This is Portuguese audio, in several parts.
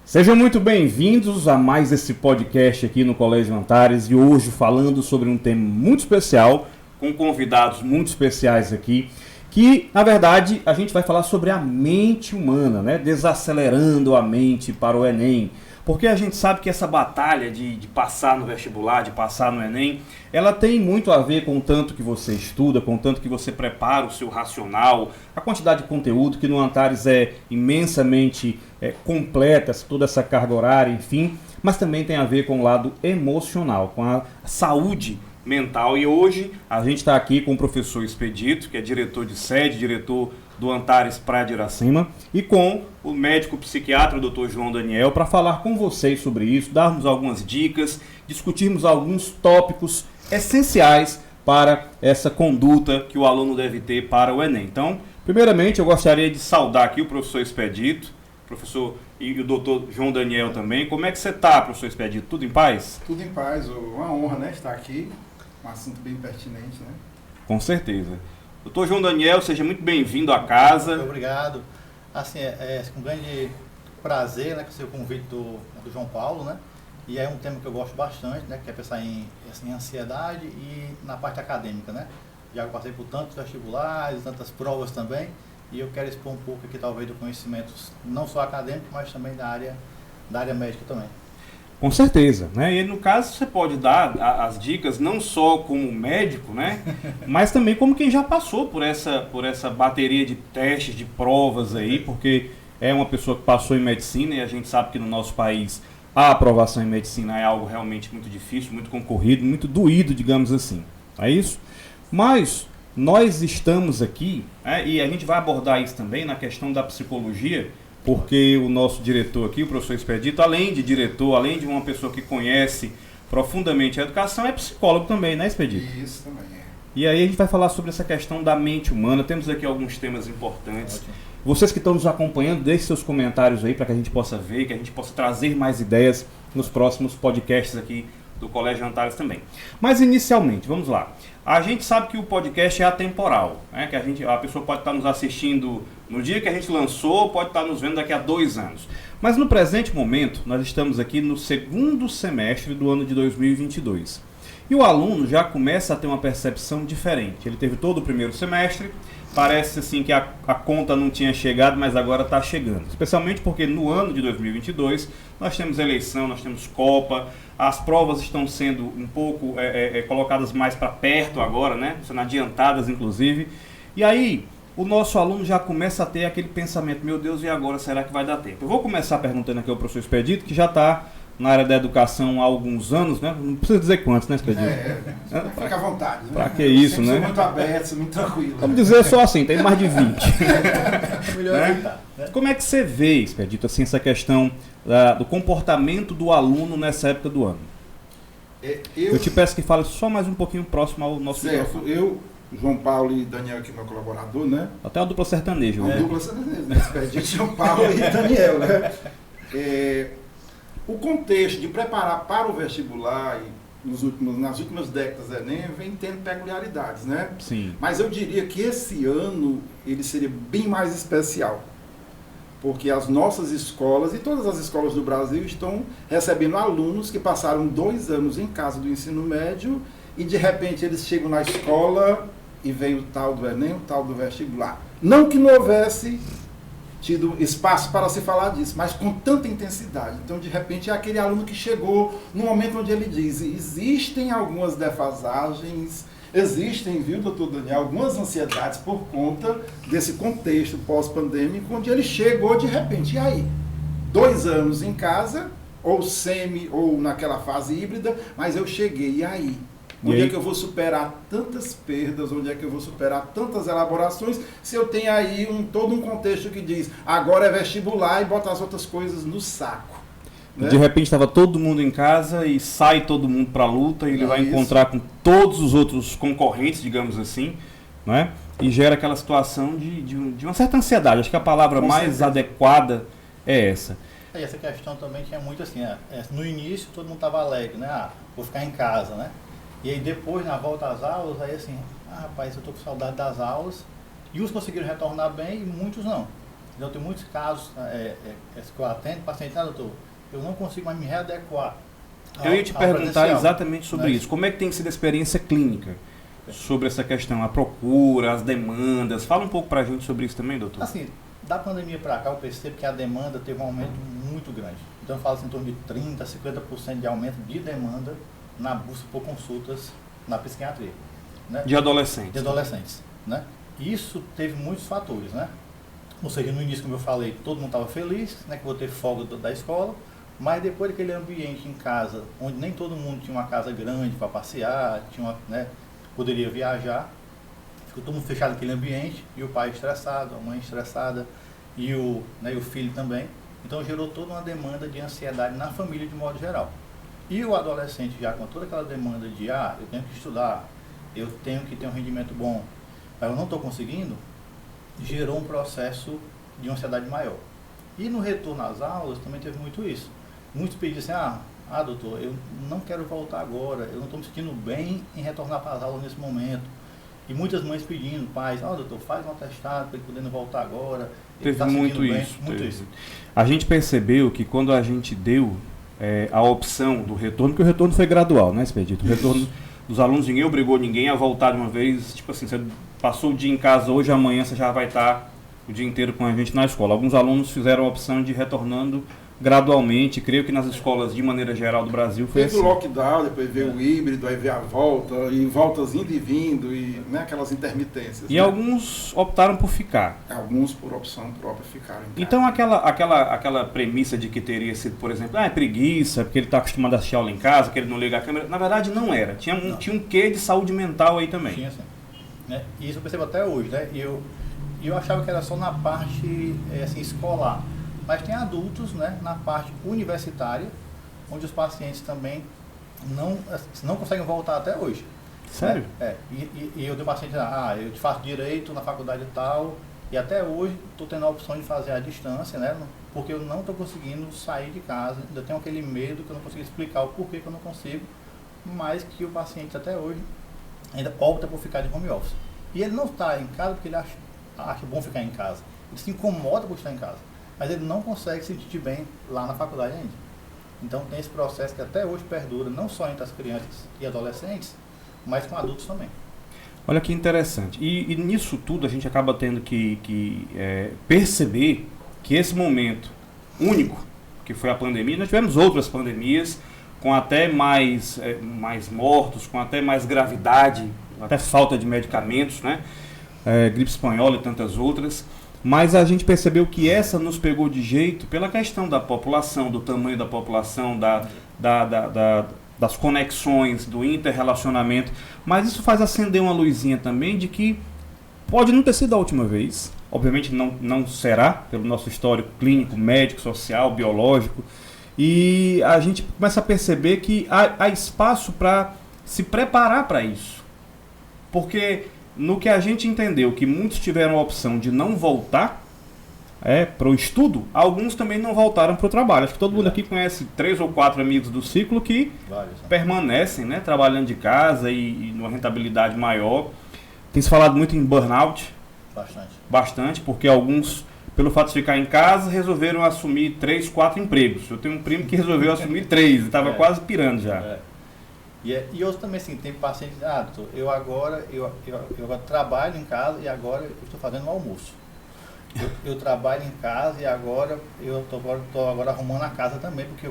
Sejam muito bem-vindos a mais esse podcast aqui no Colégio Antares e hoje falando sobre um tema muito especial, com convidados muito especiais aqui, que na verdade a gente vai falar sobre a mente humana, né? Desacelerando a mente para o Enem. Porque a gente sabe que essa batalha de passar no vestibular, de passar no Enem, ela tem muito a ver com o tanto que você estuda, com o tanto que você prepara o seu racional, a quantidade de conteúdo que no Antares é imensamente completa, toda essa carga horária, enfim, mas também tem a ver com o lado emocional, com a saúde mental. E hoje a gente está aqui com o professor Expedito, que é diretor de sede, diretor do Antares Praia de Iracema, e com o médico psiquiatra, o Dr. João Daniel, para falar com vocês sobre isso, darmos algumas dicas, discutirmos alguns tópicos essenciais para essa conduta que o aluno deve ter para o Enem. Então, primeiramente, eu gostaria de saudar aqui o professor Expedito, professor e o Dr. João Daniel também. Como é que você está, professor Expedito? Tudo em paz? Tudo em paz, uma honra, né, estar aqui, um assunto bem pertinente, né? Com certeza. Doutor João Daniel, seja muito bem-vindo à casa. Muito obrigado. Assim, é com grande prazer, né, que o convite do João Paulo, né? E é um tema que eu gosto bastante, né, que é pensar em ansiedade e na parte acadêmica, né? Já passei por tantos vestibulares, tantas provas também, e eu quero expor um pouco aqui talvez do conhecimento não só acadêmico, mas também da área médica também. Com certeza, né? E no caso você pode dar as dicas não só como médico, né? Mas também como quem já passou por essa bateria de testes, de provas aí, porque é uma pessoa que passou em medicina e a gente sabe que no nosso país a aprovação em medicina é algo realmente muito difícil, muito concorrido, muito doído, digamos assim. É isso? Mas nós estamos aqui, e a gente vai abordar isso também na questão da psicologia, porque o nosso diretor aqui, o professor Expedito, além de diretor, além de uma pessoa que conhece profundamente a educação, é psicólogo também, né, Expedito? Isso também é. E aí a gente vai falar sobre essa questão da mente humana. Temos aqui alguns temas importantes. Ótimo. Vocês que estão nos acompanhando, deixem seus comentários aí para que a gente possa ver, que a gente possa trazer mais ideias nos próximos podcasts aqui do Colégio Antares também. Mas inicialmente, vamos lá. A gente sabe que o podcast é atemporal, né? Que a pessoa pode estar nos assistindo no dia que a gente lançou, pode estar nos vendo daqui a 2 anos. Mas no presente momento, nós estamos aqui no segundo semestre do ano de 2022. E o aluno já começa a ter uma percepção diferente. Ele teve todo o primeiro semestre, parece assim que a conta não tinha chegado, mas agora está chegando. Especialmente porque no ano de 2022 nós temos eleição, nós temos Copa, as provas estão sendo um pouco colocadas mais para perto agora, né? Sendo adiantadas inclusive. E aí o nosso aluno já começa a ter aquele pensamento, meu Deus, e agora será que vai dar tempo? Eu vou começar perguntando aqui ao professor Expedito, que já está na área da educação há alguns anos, né? Não precisa dizer quantos, né, Expedito? Fica à vontade. Né? Para que isso, sempre né? Sou muito aberto, sou muito tranquilo. Vamos dizer só assim, tem mais de 20. Melhor Né? evitar, né? Como é que você vê, Expedito, assim, essa questão do comportamento do aluno nessa época do ano? Eu te peço que fale só mais um pouquinho próximo ao nosso microfone. Eu, João Paulo e Daniel, aqui meu colaborador, né? Até a dupla sertaneja. Uma dupla sertaneja, né? Expedito, João Paulo e Daniel, né? O contexto de preparar para o vestibular e nas últimas décadas da Enem vem tendo peculiaridades, né? Sim. Mas eu diria que esse ano ele seria bem mais especial, porque as nossas escolas e todas as escolas do Brasil estão recebendo alunos que passaram 2 anos em casa do ensino médio e de repente eles chegam na escola e vem o tal do Enem, o tal do vestibular. Não que não houvesse tido espaço para se falar disso, mas com tanta intensidade. Então, de repente, é aquele aluno que chegou no momento onde ele diz, existem algumas defasagens, existem, viu, doutor Daniel, algumas ansiedades por conta desse contexto pós-pandêmico, onde ele chegou de repente. E aí? 2 anos em casa, ou semi, ou naquela fase híbrida, mas eu cheguei, e aí? Onde é que eu vou superar tantas perdas, onde é que eu vou superar tantas elaborações, se eu tenho aí todo um contexto que diz, agora é vestibular e bota as outras coisas no saco. Né? De repente estava todo mundo em casa e sai todo mundo para a luta e ele vai encontrar com todos os outros concorrentes, digamos assim, né? E gera aquela situação de uma certa ansiedade. Acho que a palavra mais adequada é essa. E essa questão também tinha muito assim, no início todo mundo estava alegre, né? Vou ficar em casa, né? E aí depois, na volta às aulas, aí assim, rapaz, eu tô com saudade das aulas. E uns conseguiram retornar bem e muitos não. Então tem muitos casos que eu atendo, paciente, doutor, eu não consigo mais me readequar. Eu ia te perguntar exatamente sobre isso. Como é que tem sido a experiência clínica sobre essa questão, a procura, as demandas? Fala um pouco pra gente sobre isso também, doutor. Assim, da pandemia para cá eu percebo que a demanda teve um aumento muito grande. Então eu falo assim, em torno de 30%, 50% de aumento de demanda na busca por consultas na psiquiatria. Né? De adolescentes. De adolescentes. Né? Isso teve muitos fatores, né? Ou seja, no início, como eu falei, todo mundo estava feliz, né, que vou ter folga da escola, mas depois daquele ambiente em casa, onde nem todo mundo tinha uma casa grande para passear, poderia viajar, ficou todo mundo fechado naquele ambiente, e o pai estressado, a mãe estressada, e o filho também. Então gerou toda uma demanda de ansiedade na família de modo geral. E o adolescente já com toda aquela demanda de, eu tenho que estudar, eu tenho que ter um rendimento bom, mas eu não estou conseguindo, gerou um processo de ansiedade maior. E no retorno às aulas também teve muito isso. Muitos pediam assim, doutor, eu não quero voltar agora, eu não estou me sentindo bem em retornar para as aulas nesse momento. E muitas mães pedindo, pais, doutor, faz um atestado para ele podendo voltar agora. Teve muito isso. A gente percebeu que quando a gente deu a opção do retorno, porque o retorno foi gradual, né, Expedito? O retorno dos alunos, ninguém obrigou ninguém a voltar de uma vez, tipo assim, você passou o dia em casa hoje, amanhã você já vai estar o dia inteiro com a gente na escola. Alguns alunos fizeram a opção de ir retornando gradualmente, creio que nas escolas de maneira geral do Brasil foi assim. Teve o lockdown, depois veio o híbrido, aí veio a volta, e voltas indo e vindo, e aquelas intermitências. E alguns optaram por ficar. Alguns por opção própria ficaram em casa. Então aquela premissa de que teria sido, por exemplo, é preguiça, porque ele está acostumado a assistir aula em casa, que ele não liga a câmera, na verdade não era. Tinha um quê de saúde mental aí também. Tinha sim. Né? E isso eu percebo até hoje, né? Eu achava que era só na parte escolar. Mas tem adultos, né, na parte universitária, onde os pacientes também não conseguem voltar até hoje. Sério? E eu dei paciente, eu faço direito na faculdade e tal, e até hoje estou tendo a opção de fazer à distância, né, porque eu não estou conseguindo sair de casa, ainda tenho aquele medo que eu não consigo explicar o porquê que eu não consigo, mas que o paciente até hoje ainda opta por ficar de home office. E ele não está em casa porque ele acha bom ficar em casa, ele se incomoda por estar em casa. Mas ele não consegue se sentir bem lá na faculdade ainda. Então tem esse processo que até hoje perdura, não só entre as crianças e adolescentes, mas com adultos também. Olha que interessante. E nisso tudo a gente acaba tendo que perceber que esse momento único, que foi a pandemia, nós tivemos outras pandemias com até mais mortos, com até mais gravidade, até falta de medicamentos, né? Gripe espanhola e tantas outras. Mas a gente percebeu que essa nos pegou de jeito pela questão da população, do tamanho da população, das conexões, do interrelacionamento. Mas isso faz acender uma luzinha também de que pode não ter sido a última vez. Obviamente não será, pelo nosso histórico clínico, médico, social, biológico. E a gente começa a perceber que há espaço para se preparar para isso. Porque no que a gente entendeu que muitos tiveram a opção de não voltar para o estudo, alguns também não voltaram para o trabalho. Acho que todo mundo aqui conhece 3 ou 4 amigos do ciclo que permanecem, né, trabalhando de casa e numa rentabilidade maior. Tem se falado muito em burnout. Bastante, porque alguns, pelo fato de ficar em casa, resolveram assumir 3, 4 empregos. Eu tenho um primo que resolveu assumir 3 e estava quase pirando já. E outros também, assim, tem pacientes, doutor, eu agora trabalho em casa e agora eu estou fazendo um almoço. Eu trabalho em casa e agora eu estou agora arrumando a casa também, porque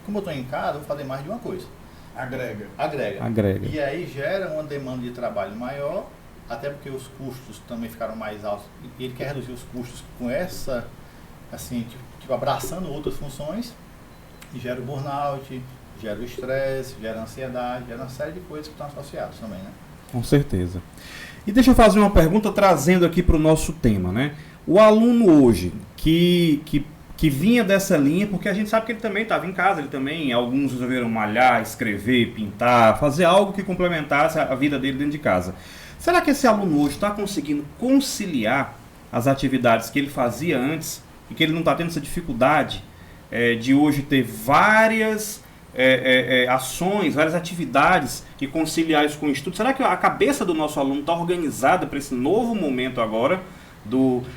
como eu estou em casa, eu vou fazer mais de uma coisa. Agrega. E aí gera uma demanda de trabalho maior, até porque os custos também ficaram mais altos. E ele quer reduzir os custos com essa, assim, tipo abraçando outras funções, e gera o burnout, gera o estresse, gera a ansiedade, gera uma série de coisas que estão associadas também, né? Com certeza. E deixa eu fazer uma pergunta trazendo aqui para o nosso tema, né? O aluno hoje que vinha dessa linha, porque a gente sabe que ele também estava em casa, ele também, alguns resolveram malhar, escrever, pintar, fazer algo que complementasse a vida dele dentro de casa. Será que esse aluno hoje está conseguindo conciliar as atividades que ele fazia antes e que ele não está tendo essa dificuldade de hoje ter várias ações, várias atividades e conciliar isso com o estudo? Será que a cabeça do nosso aluno está organizada para esse novo momento agora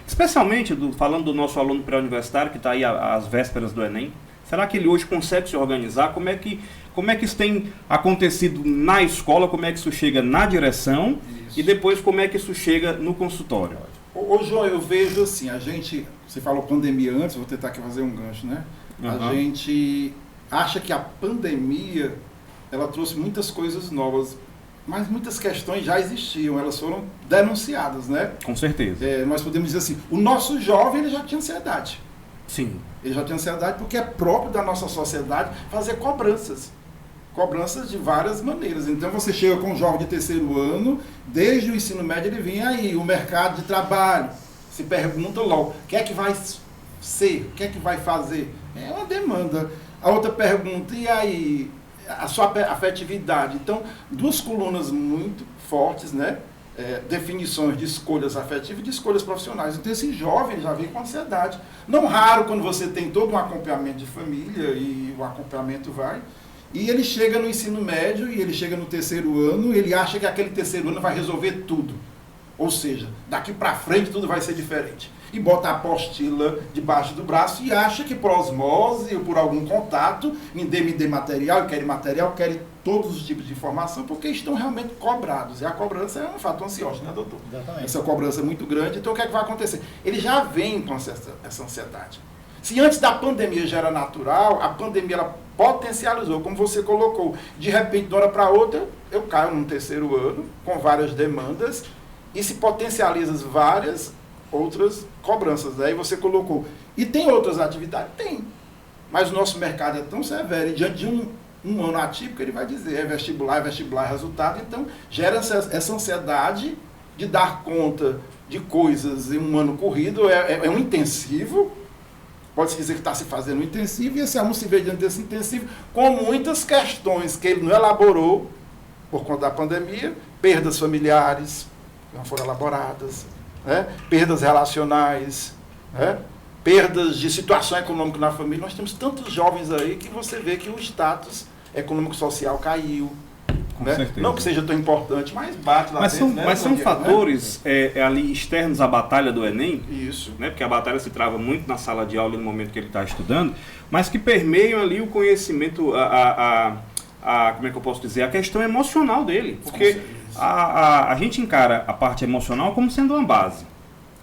especialmente falando do nosso aluno pré-universitário que está aí às vésperas do Enem? Será que ele hoje consegue se organizar? Como é que isso tem acontecido na escola? Como é que isso chega na direção? Isso. E depois como é que isso chega no consultório? Ô João, eu vejo assim, você falou pandemia antes, vou tentar aqui fazer um gancho, né? A gente acha que a pandemia, ela trouxe muitas coisas novas, mas muitas questões já existiam, elas foram denunciadas, né? Com certeza. Nós podemos dizer assim, o nosso jovem, ele já tinha ansiedade. Sim. Ele já tinha ansiedade porque é próprio da nossa sociedade fazer cobranças. Cobranças de várias maneiras. Então você chega com um jovem de terceiro ano, desde o ensino médio ele vem aí, o mercado de trabalho, se pergunta logo, o que é que vai ser, o que é que vai fazer? É uma demanda. A outra pergunta, e aí, a sua afetividade? Então, duas colunas muito fortes, né? Definições de escolhas afetivas e de escolhas profissionais. Então esse jovem já vem com ansiedade. Não raro quando você tem todo um acompanhamento de família e o acompanhamento vai, e ele chega no ensino médio e ele chega no terceiro ano, ele acha que aquele terceiro ano vai resolver tudo. Ou seja, daqui para frente tudo vai ser diferente. E bota a apostila debaixo do braço e acha que por osmose ou por algum contato, me dê material, querem todos os tipos de informação, porque estão realmente cobrados. E a cobrança é um fato ansioso, né, doutor? Exatamente. Essa cobrança é muito grande, então o que é que vai acontecer? Ele já vem com essa ansiedade. Se antes da pandemia já era natural, a pandemia ela potencializou, como você colocou. De repente, de uma hora para outra, eu caio no terceiro ano, com várias demandas, e se potencializa várias outras cobranças. Aí você colocou. E tem outras atividades? Tem. Mas o nosso mercado é tão severo, e diante de um ano atípico, ele vai dizer, é vestibular, resultado. Então, gera essa ansiedade de dar conta de coisas em um ano corrido, é um intensivo. Pode-se dizer que está se fazendo um intensivo, e esse aluno se vê diante desse intensivo com muitas questões que ele não elaborou por conta da pandemia, perdas familiares que não foram elaboradas, né? Perdas relacionais, né? Perdas de situação econômica na família. Nós temos tantos jovens aí que você vê que o status econômico-social caiu. Com né? certeza. Não que seja tão importante, mas bate lá dentro. Mas são fatores ali externos à batalha do Enem. Isso. Né? Porque a batalha se trava muito na sala de aula e no momento que ele está estudando, mas que permeiam ali o conhecimento, como é que eu posso dizer, a questão emocional dele. Porque a gente encara a parte emocional como sendo uma base.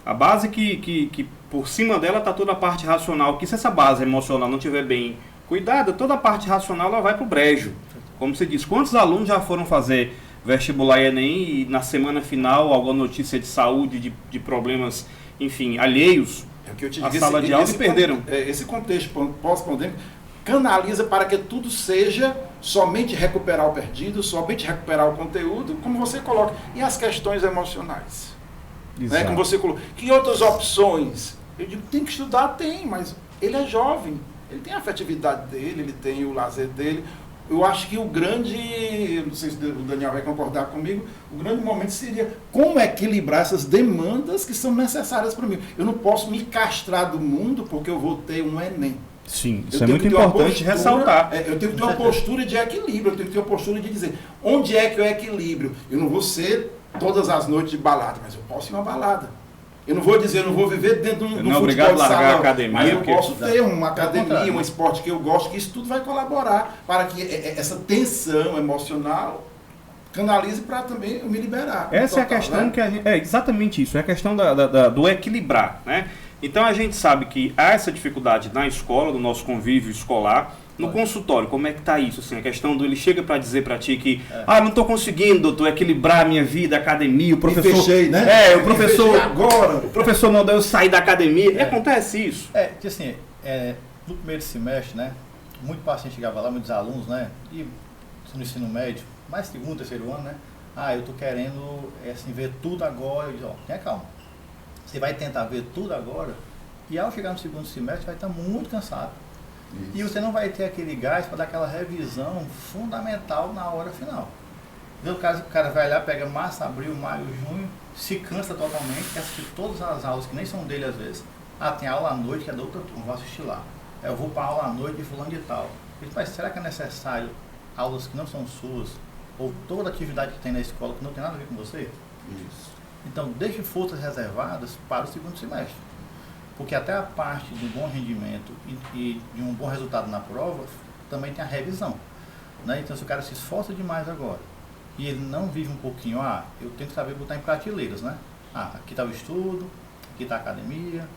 A base que por cima dela está toda a parte racional, que se essa base emocional não estiver bem cuidada, toda a parte racional ela vai para o brejo. Como você diz, quantos alunos já foram fazer vestibular e Enem e na semana final alguma notícia de saúde, de problemas, enfim, alheios à sala de aula e perderam? Esse contexto pós-pandêmico canaliza para que tudo seja somente recuperar o perdido, somente recuperar o conteúdo, como você coloca. E as questões emocionais. Né? Como você coloca. Que outras opções? Eu digo, tem que estudar? Tem, mas ele é jovem. Ele tem a afetividade dele, ele tem o lazer dele. Eu acho que o grande, não sei se o Daniel vai concordar comigo, o grande momento seria como equilibrar essas demandas que são necessárias para mim. Eu não posso me castrar do mundo porque eu vou ter um Enem. Sim, isso é muito importante ressaltar. Eu tenho que ter uma postura de equilíbrio, eu tenho que ter uma postura de dizer, onde é que é o equilíbrio? Eu não vou ser todas as noites de balada, mas eu posso ir uma balada. Eu não vou dizer, eu não vou viver dentro de um futebol obrigado a largar salão, a academia, mas eu posso ter uma academia, um esporte que eu gosto, que isso tudo vai colaborar para que essa tensão emocional canalize para também eu me liberar. Essa é a questão, né? Que a gente, exatamente isso, é a questão do equilibrar, né? Então a gente sabe que há essa dificuldade na escola, no nosso convívio escolar. No consultório, como é que está isso? Assim, a questão do ele chega para dizer para ti que não estou conseguindo, doutor, equilibrar a minha vida, a academia, o professor... Me fechei, né? O professor... agora. O professor mandou eu sair da academia. E acontece isso. Que assim, no primeiro semestre, né? Muito paciente chegava lá, muitos alunos, né? E no ensino médio, mais segundo, terceiro ano, né? Eu estou querendo assim, ver tudo agora. Eu digo, tenha calma. Você vai tentar ver tudo agora e ao chegar no segundo semestre vai estar muito cansado. Isso. E você não vai ter aquele gás para dar aquela revisão fundamental na hora final. No caso, o cara vai lá, pega março, abril, maio, junho, se cansa totalmente, quer assistir todas as aulas que nem são dele às vezes. Tem aula à noite que é da outra turma, vou assistir lá. Eu vou para a aula à noite de fulano de tal. Mas será que é necessário aulas que não são suas? Ou toda atividade que tem na escola que não tem nada a ver com você? Isso. Então, deixe forças reservadas para o segundo semestre. Porque até a parte do bom rendimento e de um bom resultado na prova, também tem a revisão. Né? Então, se o cara se esforça demais agora e ele não vive um pouquinho, eu tenho que saber botar em prateleiras, né? Aqui está o estudo, aqui está a academia,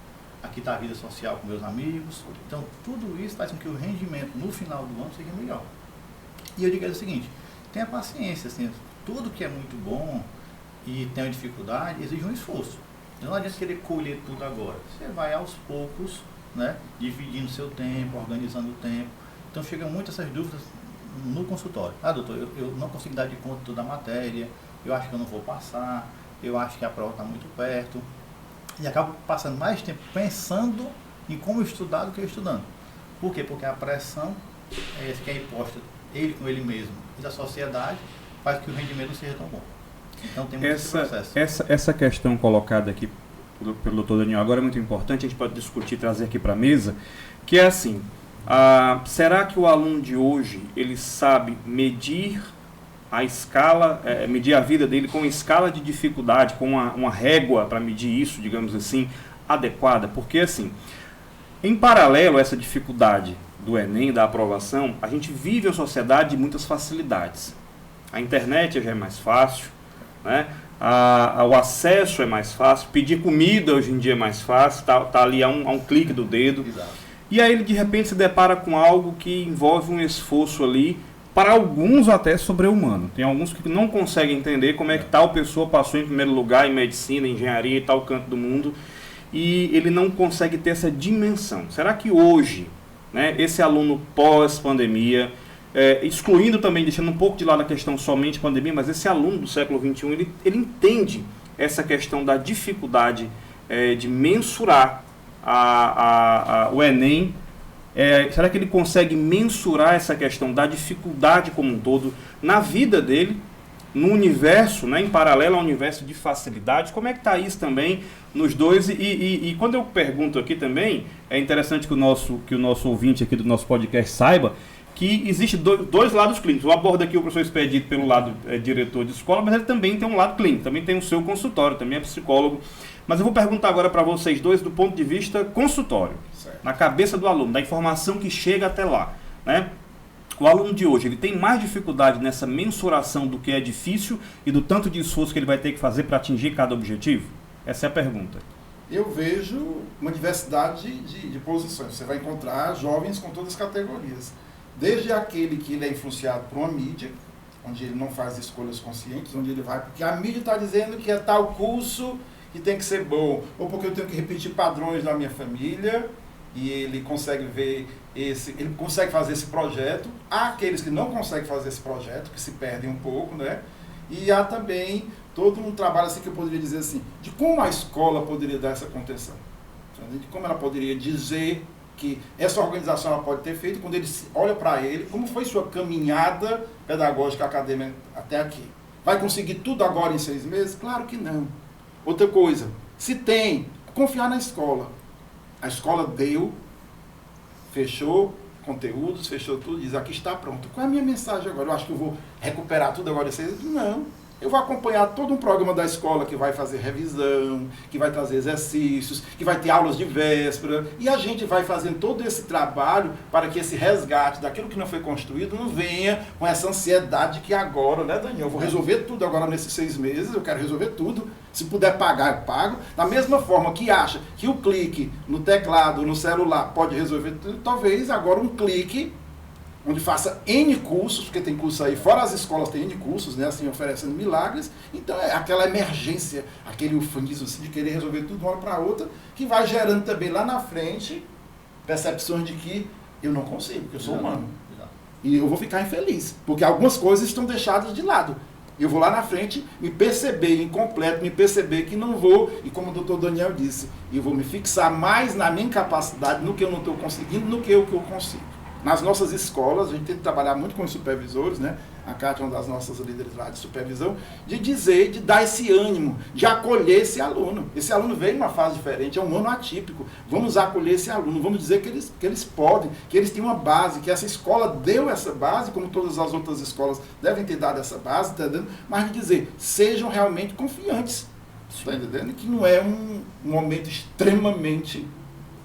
aqui está a vida social com meus amigos. Então, tudo isso faz com que o rendimento no final do ano seja melhor. E eu digo o seguinte, tenha paciência, assim, tudo que é muito bom e tem uma dificuldade exige um esforço. Então, não adianta querer colher tudo agora. Você vai aos poucos, né, dividindo seu tempo, organizando o tempo. Então, chegam muitas essas dúvidas no consultório. Doutor, eu não consigo dar de conta toda a matéria, eu acho que eu não vou passar, eu acho que a prova está muito perto. E acabo passando mais tempo pensando em como estudar do que estudando. Por quê? Porque a pressão que é imposta ele com ele mesmo e da sociedade faz que o rendimento não seja tão bom. Então tem muito esse processo. Essa questão colocada aqui pelo Dr. Daniel agora é muito importante, a gente pode discutir, trazer aqui para a mesa, que é assim, será que o aluno de hoje ele sabe medir a escala, medir a vida dele com uma escala de dificuldade, com uma régua para medir isso, digamos assim, adequada? Porque assim, em paralelo a essa dificuldade do Enem, da aprovação, a gente vive uma sociedade de muitas facilidades. A internet já é mais fácil, né? O acesso é mais fácil, pedir comida hoje em dia é mais fácil, tá ali a um clique do dedo. Exato. E aí ele de repente se depara com algo que envolve um esforço ali, para alguns até sobre-humano. Tem alguns que não conseguem entender como é que tal pessoa passou em primeiro lugar em medicina, engenharia e tal canto do mundo, e ele não consegue ter essa dimensão. Será que hoje, né, esse aluno pós-pandemia, excluindo também, deixando um pouco de lado a questão somente pandemia, mas esse aluno do século XXI, ele entende essa questão da dificuldade de mensurar o Enem? Será que ele consegue mensurar essa questão da dificuldade como um todo na vida dele, no universo, né, em paralelo ao universo de facilidade? Como é que está isso também nos dois? E quando eu pergunto aqui também, é interessante que o nosso ouvinte aqui do nosso podcast saiba que existe dois lados clínicos. Eu abordo aqui o professor Expedito pelo lado diretor de escola, mas ele também tem um lado clínico, também tem o seu consultório, também é psicólogo. Mas eu vou perguntar agora para vocês dois do ponto de vista consultório, certo, na cabeça do aluno, da informação que chega até lá, né? O aluno de hoje, ele tem mais dificuldade nessa mensuração do que é difícil e do tanto de esforço que ele vai ter que fazer para atingir cada objetivo? Essa é a pergunta. Eu vejo uma diversidade de posições. Você vai encontrar jovens com todas as categorias. Desde aquele que ele é influenciado por uma mídia, onde ele não faz escolhas conscientes, onde ele vai porque a mídia está dizendo que é tal curso que tem que ser bom, ou porque eu tenho que repetir padrões na minha família, e ele consegue ver ele consegue fazer esse projeto. Há aqueles que não conseguem fazer esse projeto, que se perdem um pouco, né? E há também todo um trabalho assim que eu poderia dizer assim, de como a escola poderia dar essa contenção, de como ela poderia dizer que essa organização ela pode ter feito, quando ele olha para ele, como foi sua caminhada pedagógica acadêmica até aqui. Vai conseguir tudo agora em 6 meses? Claro que não. Outra coisa, se tem, confiar na escola. A escola deu, fechou conteúdos, fechou tudo, diz, aqui está pronto. Qual é a minha mensagem agora? Eu acho que eu vou recuperar tudo agora em 6 meses? Não. Eu vou acompanhar todo um programa da escola que vai fazer revisão, que vai trazer exercícios, que vai ter aulas de véspera, e a gente vai fazendo todo esse trabalho para que esse resgate daquilo que não foi construído não venha com essa ansiedade que agora, né, Daniel, eu vou resolver tudo agora nesses 6 meses, eu quero resolver tudo, se puder pagar, eu pago. Da mesma forma que acha que o clique no teclado, no celular, pode resolver tudo, talvez agora um clique onde faça N cursos, porque tem curso aí, fora as escolas tem N cursos, né, assim, oferecendo milagres. Então é aquela emergência, aquele ufanismo assim, de querer resolver tudo de uma hora para outra, que vai gerando também lá na frente percepções de que eu não consigo, porque eu sou humano. E eu vou ficar infeliz, porque algumas coisas estão deixadas de lado. Eu vou lá na frente me perceber incompleto, me perceber que não vou, e como o doutor Daniel disse, eu vou me fixar mais na minha capacidade, no que eu não estou conseguindo, no que eu consigo. Nas nossas escolas, a gente tem que trabalhar muito com os supervisores, né? A Cátia é uma das nossas líderes lá de supervisão, de dizer, de dar esse ânimo, de acolher esse aluno. Esse aluno veio numa fase diferente, é um ano atípico. Vamos acolher esse aluno, vamos dizer que eles podem, que eles têm uma base, que essa escola deu essa base, como todas as outras escolas devem ter dado essa base, tá dando, mas de dizer, sejam realmente confiantes. Está entendendo? Que não é um momento extremamente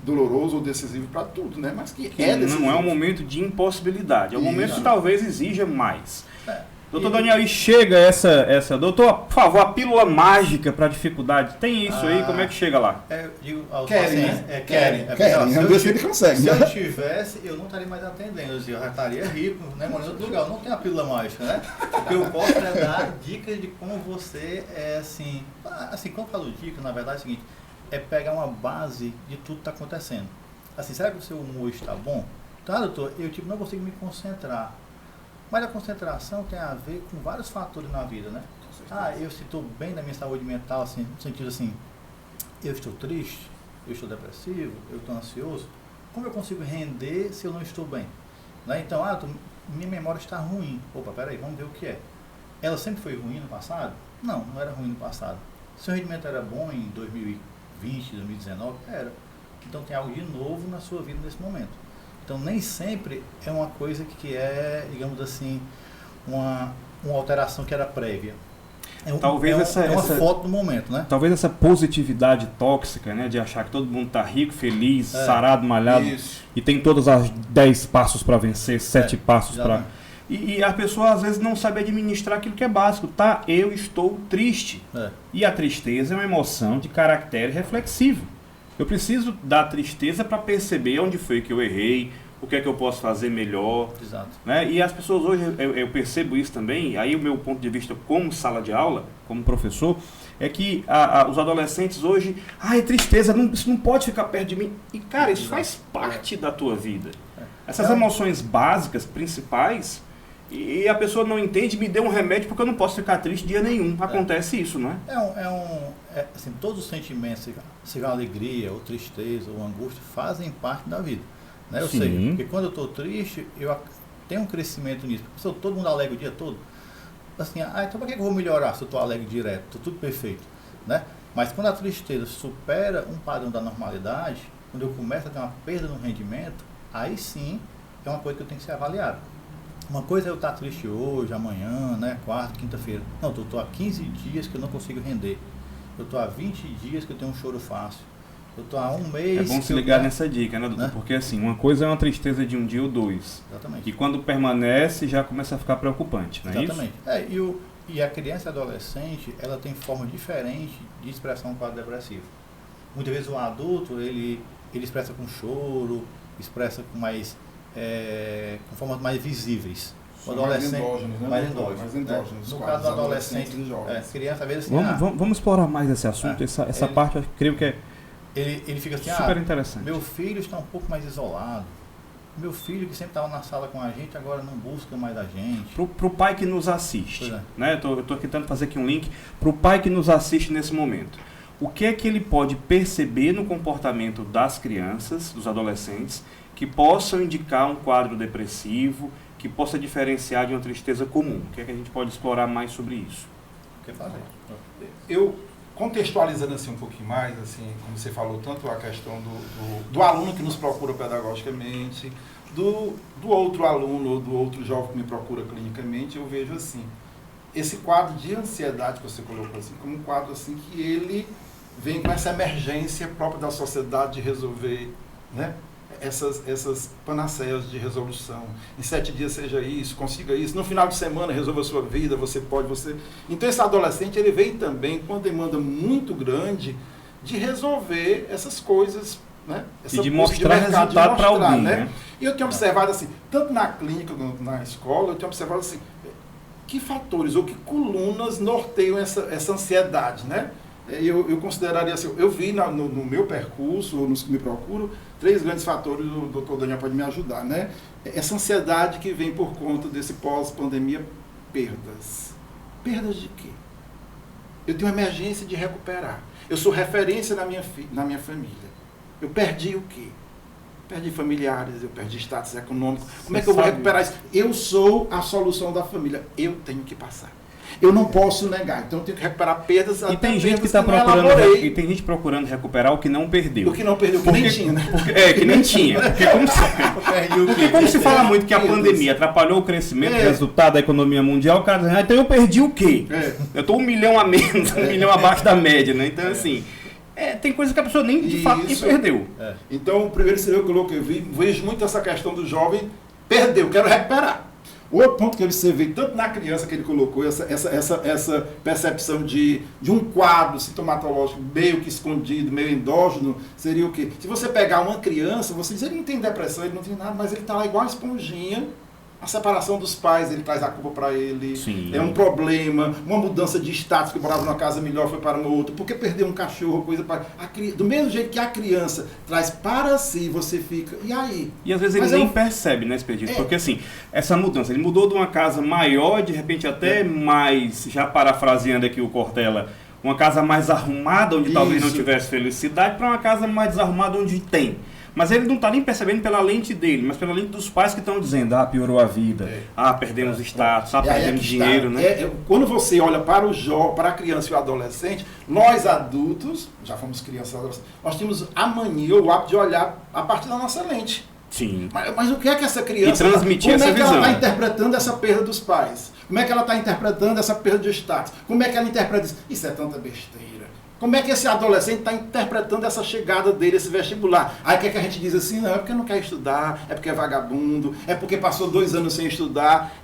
doloroso ou decisivo para tudo, né? Mas que é decisivo. Não é um momento de impossibilidade, é um momento que talvez exija mais. É. Doutor Daniel, e chega essa... Doutor, por favor, a pílula mágica para dificuldade, tem isso aí? Como é que chega lá? Eu digo aos Querem, pacientes, né? Querem. Vamos ver se ele consegue. Se eu tivesse, eu não estaria mais atendendo, eu já estaria rico, né? Mas em outro lugar, eu não tenho a pílula mágica, né? O que eu posso é dar dicas de como você assim, quando eu falo dica, na verdade é o seguinte, é pegar uma base de tudo que está acontecendo. Assim, será que o seu humor está bom? Tá, doutor, eu não consigo me concentrar. Mas a concentração tem a ver com vários fatores na vida, né? Eu estou bem na minha saúde mental, assim, no sentido assim, eu estou triste, eu estou depressivo, eu estou ansioso. Como eu consigo render se eu não estou bem? Né? Então, minha memória está ruim. Opa, peraí, vamos ver o que é. Ela sempre foi ruim no passado? Não era ruim no passado. Seu rendimento era bom em 2020, 2019? Era. Então tem algo de novo na sua vida nesse momento. Então, nem sempre é uma coisa que é, digamos assim, uma alteração que era prévia. Talvez uma foto do momento, né? Talvez essa positividade tóxica, né? De achar que todo mundo está rico, feliz, sarado, malhado. Isso. E tem todos os 10 passos para vencer, 7 passos para... E a pessoa, às vezes, não sabe administrar aquilo que é básico. Tá, eu estou triste. E a tristeza é uma emoção de caractere reflexivo. Eu preciso da tristeza para perceber onde foi que eu errei, o que é que eu posso fazer melhor. Exato. Né? E as pessoas hoje, eu percebo isso também, aí o meu ponto de vista como sala de aula, como professor, é que os adolescentes hoje, é tristeza, isso não pode ficar perto de mim. E cara, isso faz parte da tua vida. Essas emoções básicas, principais, e a pessoa não entende, me dê um remédio porque eu não posso ficar triste dia nenhum. Acontece isso, não é? Assim, todos os sentimentos, seja alegria, ou tristeza, ou angústia, fazem parte da vida. Né? Eu sei, porque quando eu estou triste, eu tenho um crescimento nisso. Porque se eu todo mundo alegre o dia todo, assim, então para que eu vou melhorar se eu estou alegre direto? Estou tudo perfeito. Né? Mas quando a tristeza supera um padrão da normalidade, quando eu começo a ter uma perda no rendimento, aí sim é uma coisa que eu tenho que ser avaliada. Uma coisa é eu estar triste hoje, amanhã, né, quarta, quinta-feira. Não, eu estou há 15 dias que eu não consigo render. Eu estou há 20 dias que eu tenho um choro fácil. Eu estou há um mês... É bom se ligar nessa dica, né, doutor? Porque assim, uma coisa é uma tristeza de um dia ou dois. Exatamente. E quando permanece, já começa a ficar preocupante, não é Exatamente. Isso? E a criança e a adolescente, ela tem forma diferente de expressar um quadro depressivo. Muitas vezes o adulto, ele expressa com choro, expressa com mais... com formas mais visíveis. O adolescente, mais endógenos. No caso do adolescente, criança, às vezes assim... Vamos explorar mais esse assunto, essa parte eu creio que é ele fica assim, super interessante. Meu filho está um pouco mais isolado. Meu filho que sempre estava na sala com a gente, agora não busca mais a gente. Pro pai que nos assiste, né? Eu estou tentando fazer aqui um link pro pai que nos assiste nesse momento. O que é que ele pode perceber no comportamento das crianças, dos adolescentes, que possam indicar um quadro depressivo, que possa diferenciar de uma tristeza comum? O que é que a gente pode explorar mais sobre isso? Quer fazer? Eu, contextualizando assim um pouquinho mais, assim, como você falou, tanto a questão do aluno que nos procura pedagogicamente, do outro aluno ou do outro jovem que me procura clinicamente, eu vejo assim, esse quadro de ansiedade que você colocou assim, como um quadro assim que ele vem com essa emergência própria da sociedade de resolver, né? Essas panaceias de resolução. Em 7 dias seja isso, consiga isso. No final de semana resolva a sua vida, você pode, você... Então esse adolescente, ele vem também com uma demanda muito grande de resolver essas coisas, né? E de mostrar resultado para alguém, né? E eu tenho observado assim, tanto na clínica quanto na escola, eu tenho observado assim, que fatores ou que colunas norteiam essa ansiedade, né? Eu consideraria assim, eu vi no meu percurso, ou nos que me procuram, 3 grandes fatores, o doutor Daniel pode me ajudar, né? Essa ansiedade que vem por conta desse pós-pandemia, perdas. Perdas de quê? Eu tenho emergência de recuperar. Eu sou referência na minha família. Eu perdi o quê? Perdi familiares, eu perdi status econômico. Como é que eu vou recuperar isso? Eu sou a solução da família. Eu tenho que passar. eu não posso negar. Então eu tenho que recuperar perdas. E tem gente que está procurando recuperar o que não perdeu. O que não perdeu, que nem tinha, né? Que nem tinha. Porque como se fala muito que a pandemia atrapalhou o crescimento, o resultado da economia mundial, o cara diz, então eu perdi o quê? Eu estou 1 milhão a menos, 1 milhão abaixo da média, né? Então, assim, tem coisa que a pessoa nem de fato perdeu. Então, o primeiro seria eu coloquei, eu vejo muito essa questão do jovem, perdeu, quero recuperar. O outro ponto que você vê, tanto na criança que ele colocou, essa percepção de um quadro sintomatológico meio que escondido, meio endógeno, seria o quê? Se você pegar uma criança, você diz, ele não tem depressão, ele não tem nada, mas ele está lá igual a esponjinha. A separação dos pais, ele traz a culpa para ele. Sim. É um problema, uma mudança de status, que morava numa casa melhor, foi para uma outra, porque perdeu um cachorro, coisa para... Do mesmo jeito que a criança traz para si, você fica, e aí? E às vezes ele nem percebe, né, Expedito? Porque assim, essa mudança, ele mudou de uma casa maior, de repente até mais, já parafraseando aqui o Cortella, uma casa mais arrumada, onde talvez não tivesse felicidade, para uma casa mais desarrumada, onde tem. Mas ele não está nem percebendo pela lente dele, mas pela lente dos pais que estão dizendo, piorou a vida, perdemos status, perdemos dinheiro, né? Quando você olha para para a criança e o adolescente, nós adultos, já fomos crianças e adolescentes, nós temos a mania, o hábito de olhar a partir da nossa lente. Sim. Mas o que é que essa criança... E transmitir essa visão. Como é que ela está interpretando essa perda dos pais? Como é que ela está interpretando essa perda de status? Como é que ela interpreta isso? Isso é tanta besteira. Como é que esse adolescente está interpretando essa chegada dele, esse vestibular? Aí o que é que a gente diz assim? Não, é porque não quer estudar, é porque é vagabundo, é porque passou 2 anos sem estudar.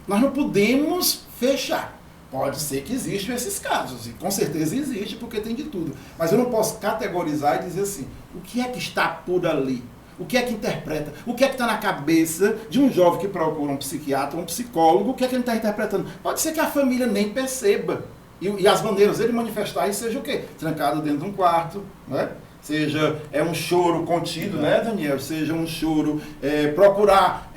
Nós não podemos fechar. Pode ser que existam esses casos, e com certeza existe, porque tem de tudo. Mas eu não posso categorizar e dizer assim, o que é que está por ali? O que é que interpreta? O que é que está na cabeça de um jovem que procura um psiquiatra, um psicólogo? O que é que ele está interpretando? Pode ser que a família nem perceba. E as maneiras dele manifestar isso seja o quê? Trancado dentro de um quarto, né? Seja um choro contido, né, Daniel? Seja um choro, procurar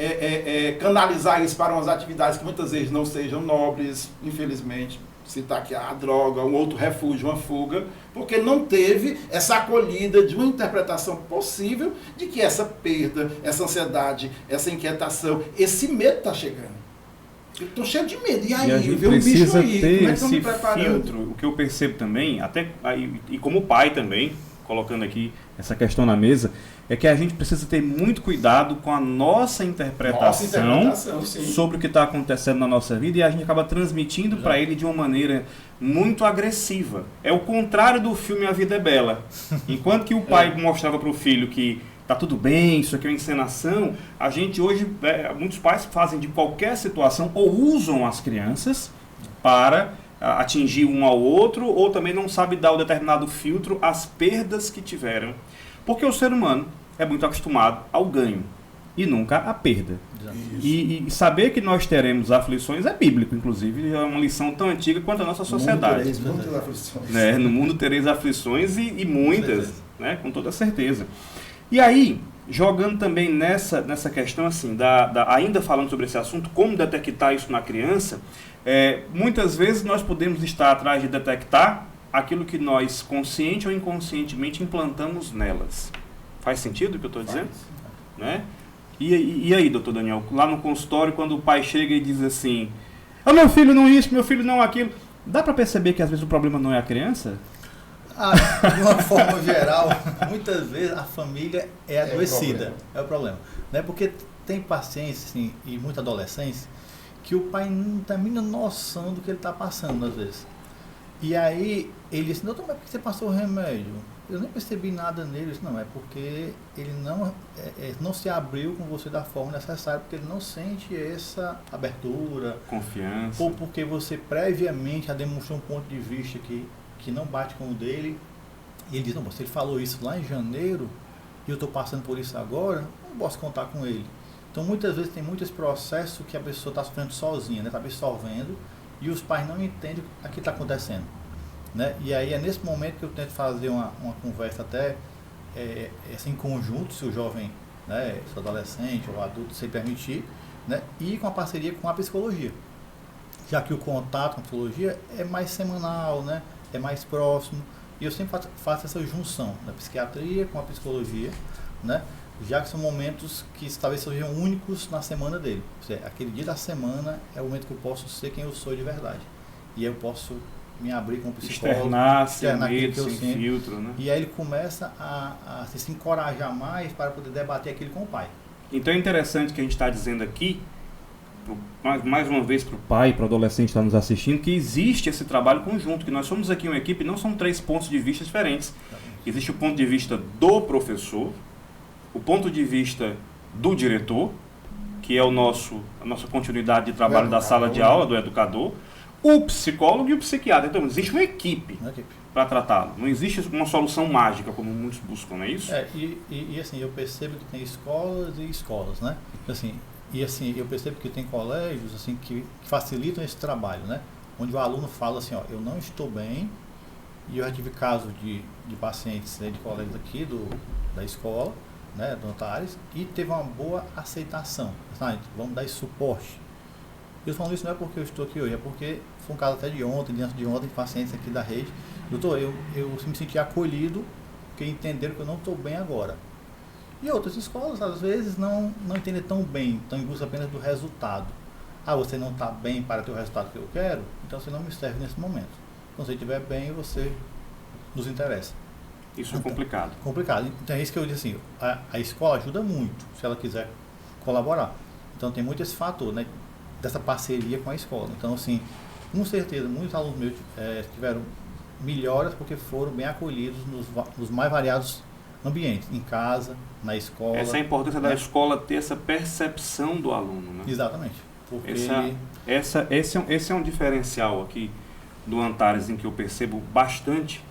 canalizar isso para umas atividades que muitas vezes não sejam nobres, infelizmente. Citar aqui a droga, um outro refúgio, uma fuga, porque não teve essa acolhida de uma interpretação possível de que essa perda, essa ansiedade, essa inquietação, esse medo está chegando. Eu estou cheio de medo. E aí, a gente precisa ter esse filtro. O que eu percebo também, e como pai também, colocando aqui essa questão na mesa, é que a gente precisa ter muito cuidado com a nossa interpretação sobre o que está acontecendo na nossa vida, e a gente acaba transmitindo para ele de uma maneira muito agressiva. É o contrário do filme A Vida é Bela. Enquanto que o pai mostrava para o filho que tá tudo bem, isso aqui é uma encenação, a gente hoje, muitos pais fazem de qualquer situação ou usam as crianças para atingir um ao outro, ou também não sabe dar o determinado filtro às perdas que tiveram. Porque o ser humano é muito acostumado ao ganho e nunca à perda. E saber que nós teremos aflições é bíblico, inclusive, é uma lição tão antiga quanto a nossa sociedade. No mundo tereis aflições e muitas, né, com toda certeza. E aí, jogando também nessa questão, assim, ainda falando sobre esse assunto, como detectar isso na criança, muitas vezes nós podemos estar atrás de detectar aquilo que nós, consciente ou inconscientemente, implantamos nelas. Faz sentido o que eu estou dizendo? Né? E aí, doutor Daniel, lá no consultório, quando o pai chega e diz assim, meu filho não isso, meu filho não aquilo, dá para perceber que às vezes o problema não é a criança? De uma forma geral, muitas vezes a família é adoecida, é o problema. Né? Porque tem pacientes assim, e muita adolescência que o pai não tem a mínima noção do que ele está passando às vezes. E aí ele diz, doutor, mas por que você passou o remédio? Eu nem percebi nada nele. Eu disse, não, é porque ele não se abriu com você da forma necessária, porque ele não sente essa abertura, confiança, ou porque você previamente já demonstrou um ponto de vista que não bate com o dele, e ele diz, não, se ele falou isso lá em janeiro, e eu estou passando por isso agora, não posso contar com ele. Então, muitas vezes, tem muito esse processo que a pessoa está sofrendo sozinha, está absorvendo, e os pais não entendem o que está acontecendo. Né? E aí, é nesse momento que eu tento fazer uma conversa até assim, em conjunto, se o jovem, né, se o adolescente ou o adulto se permitir, né, e com a parceria com a psicologia. Já que o contato com a psicologia é mais semanal, né? É mais próximo, e eu sempre faço essa junção da psiquiatria com a psicologia, né? Já que são momentos que talvez sejam únicos na semana dele. Ou seja, aquele dia da semana é o momento que eu posso ser quem eu sou de verdade. e eu posso me abrir com o psicólogo. Externar sem medo, que eu sem sinto. filtro, né? E aí ele começa a se encorajar mais para poder debater aquilo com o pai. Então é interessante que a gente está dizendo aqui, mais uma vez para o pai, para o adolescente que está nos assistindo, que existe esse trabalho conjunto, que nós somos aqui uma equipe, não são 3 pontos de vista diferentes. Existe o ponto de vista do professor, o ponto de vista do diretor, que é a nossa continuidade de trabalho da sala de aula, do educador, o psicólogo e o psiquiatra. Então existe uma equipe para tratá-lo. Não existe uma solução mágica, como muitos buscam, não é isso? E assim, eu percebo que tem escolas e escolas, né? Assim, eu percebo que tem colégios assim, que facilitam esse trabalho, né? Onde o aluno fala assim, ó, eu não estou bem, e eu já tive casos de pacientes, né, de colegas aqui da escola, né, do Antares, e teve uma boa aceitação. Vamos dar esse suporte. Eu falando isso não é porque eu estou aqui hoje, é porque foi um caso até de ontem, de pacientes aqui da rede. Doutor, eu me senti acolhido, porque entenderam que eu não estou bem agora. E outras escolas, às vezes, não entendem tão bem, estão em busca apenas do resultado. Você não está bem para ter o resultado que eu quero, então você não me serve nesse momento. Então, se você estiver bem, você nos interessa. Isso é complicado. Complicado. Então, é isso que eu disse assim, a escola ajuda muito, se ela quiser colaborar. Então, tem muito esse fator, né, dessa parceria com a escola. Então, assim, com certeza, muitos alunos meus tiveram melhoras porque foram bem acolhidos nos mais variados ambientes, em casa, na escola. Essa é a importância da escola ter essa percepção do aluno, né? Exatamente. Porque Esse é um diferencial aqui do Antares, em que eu percebo bastante.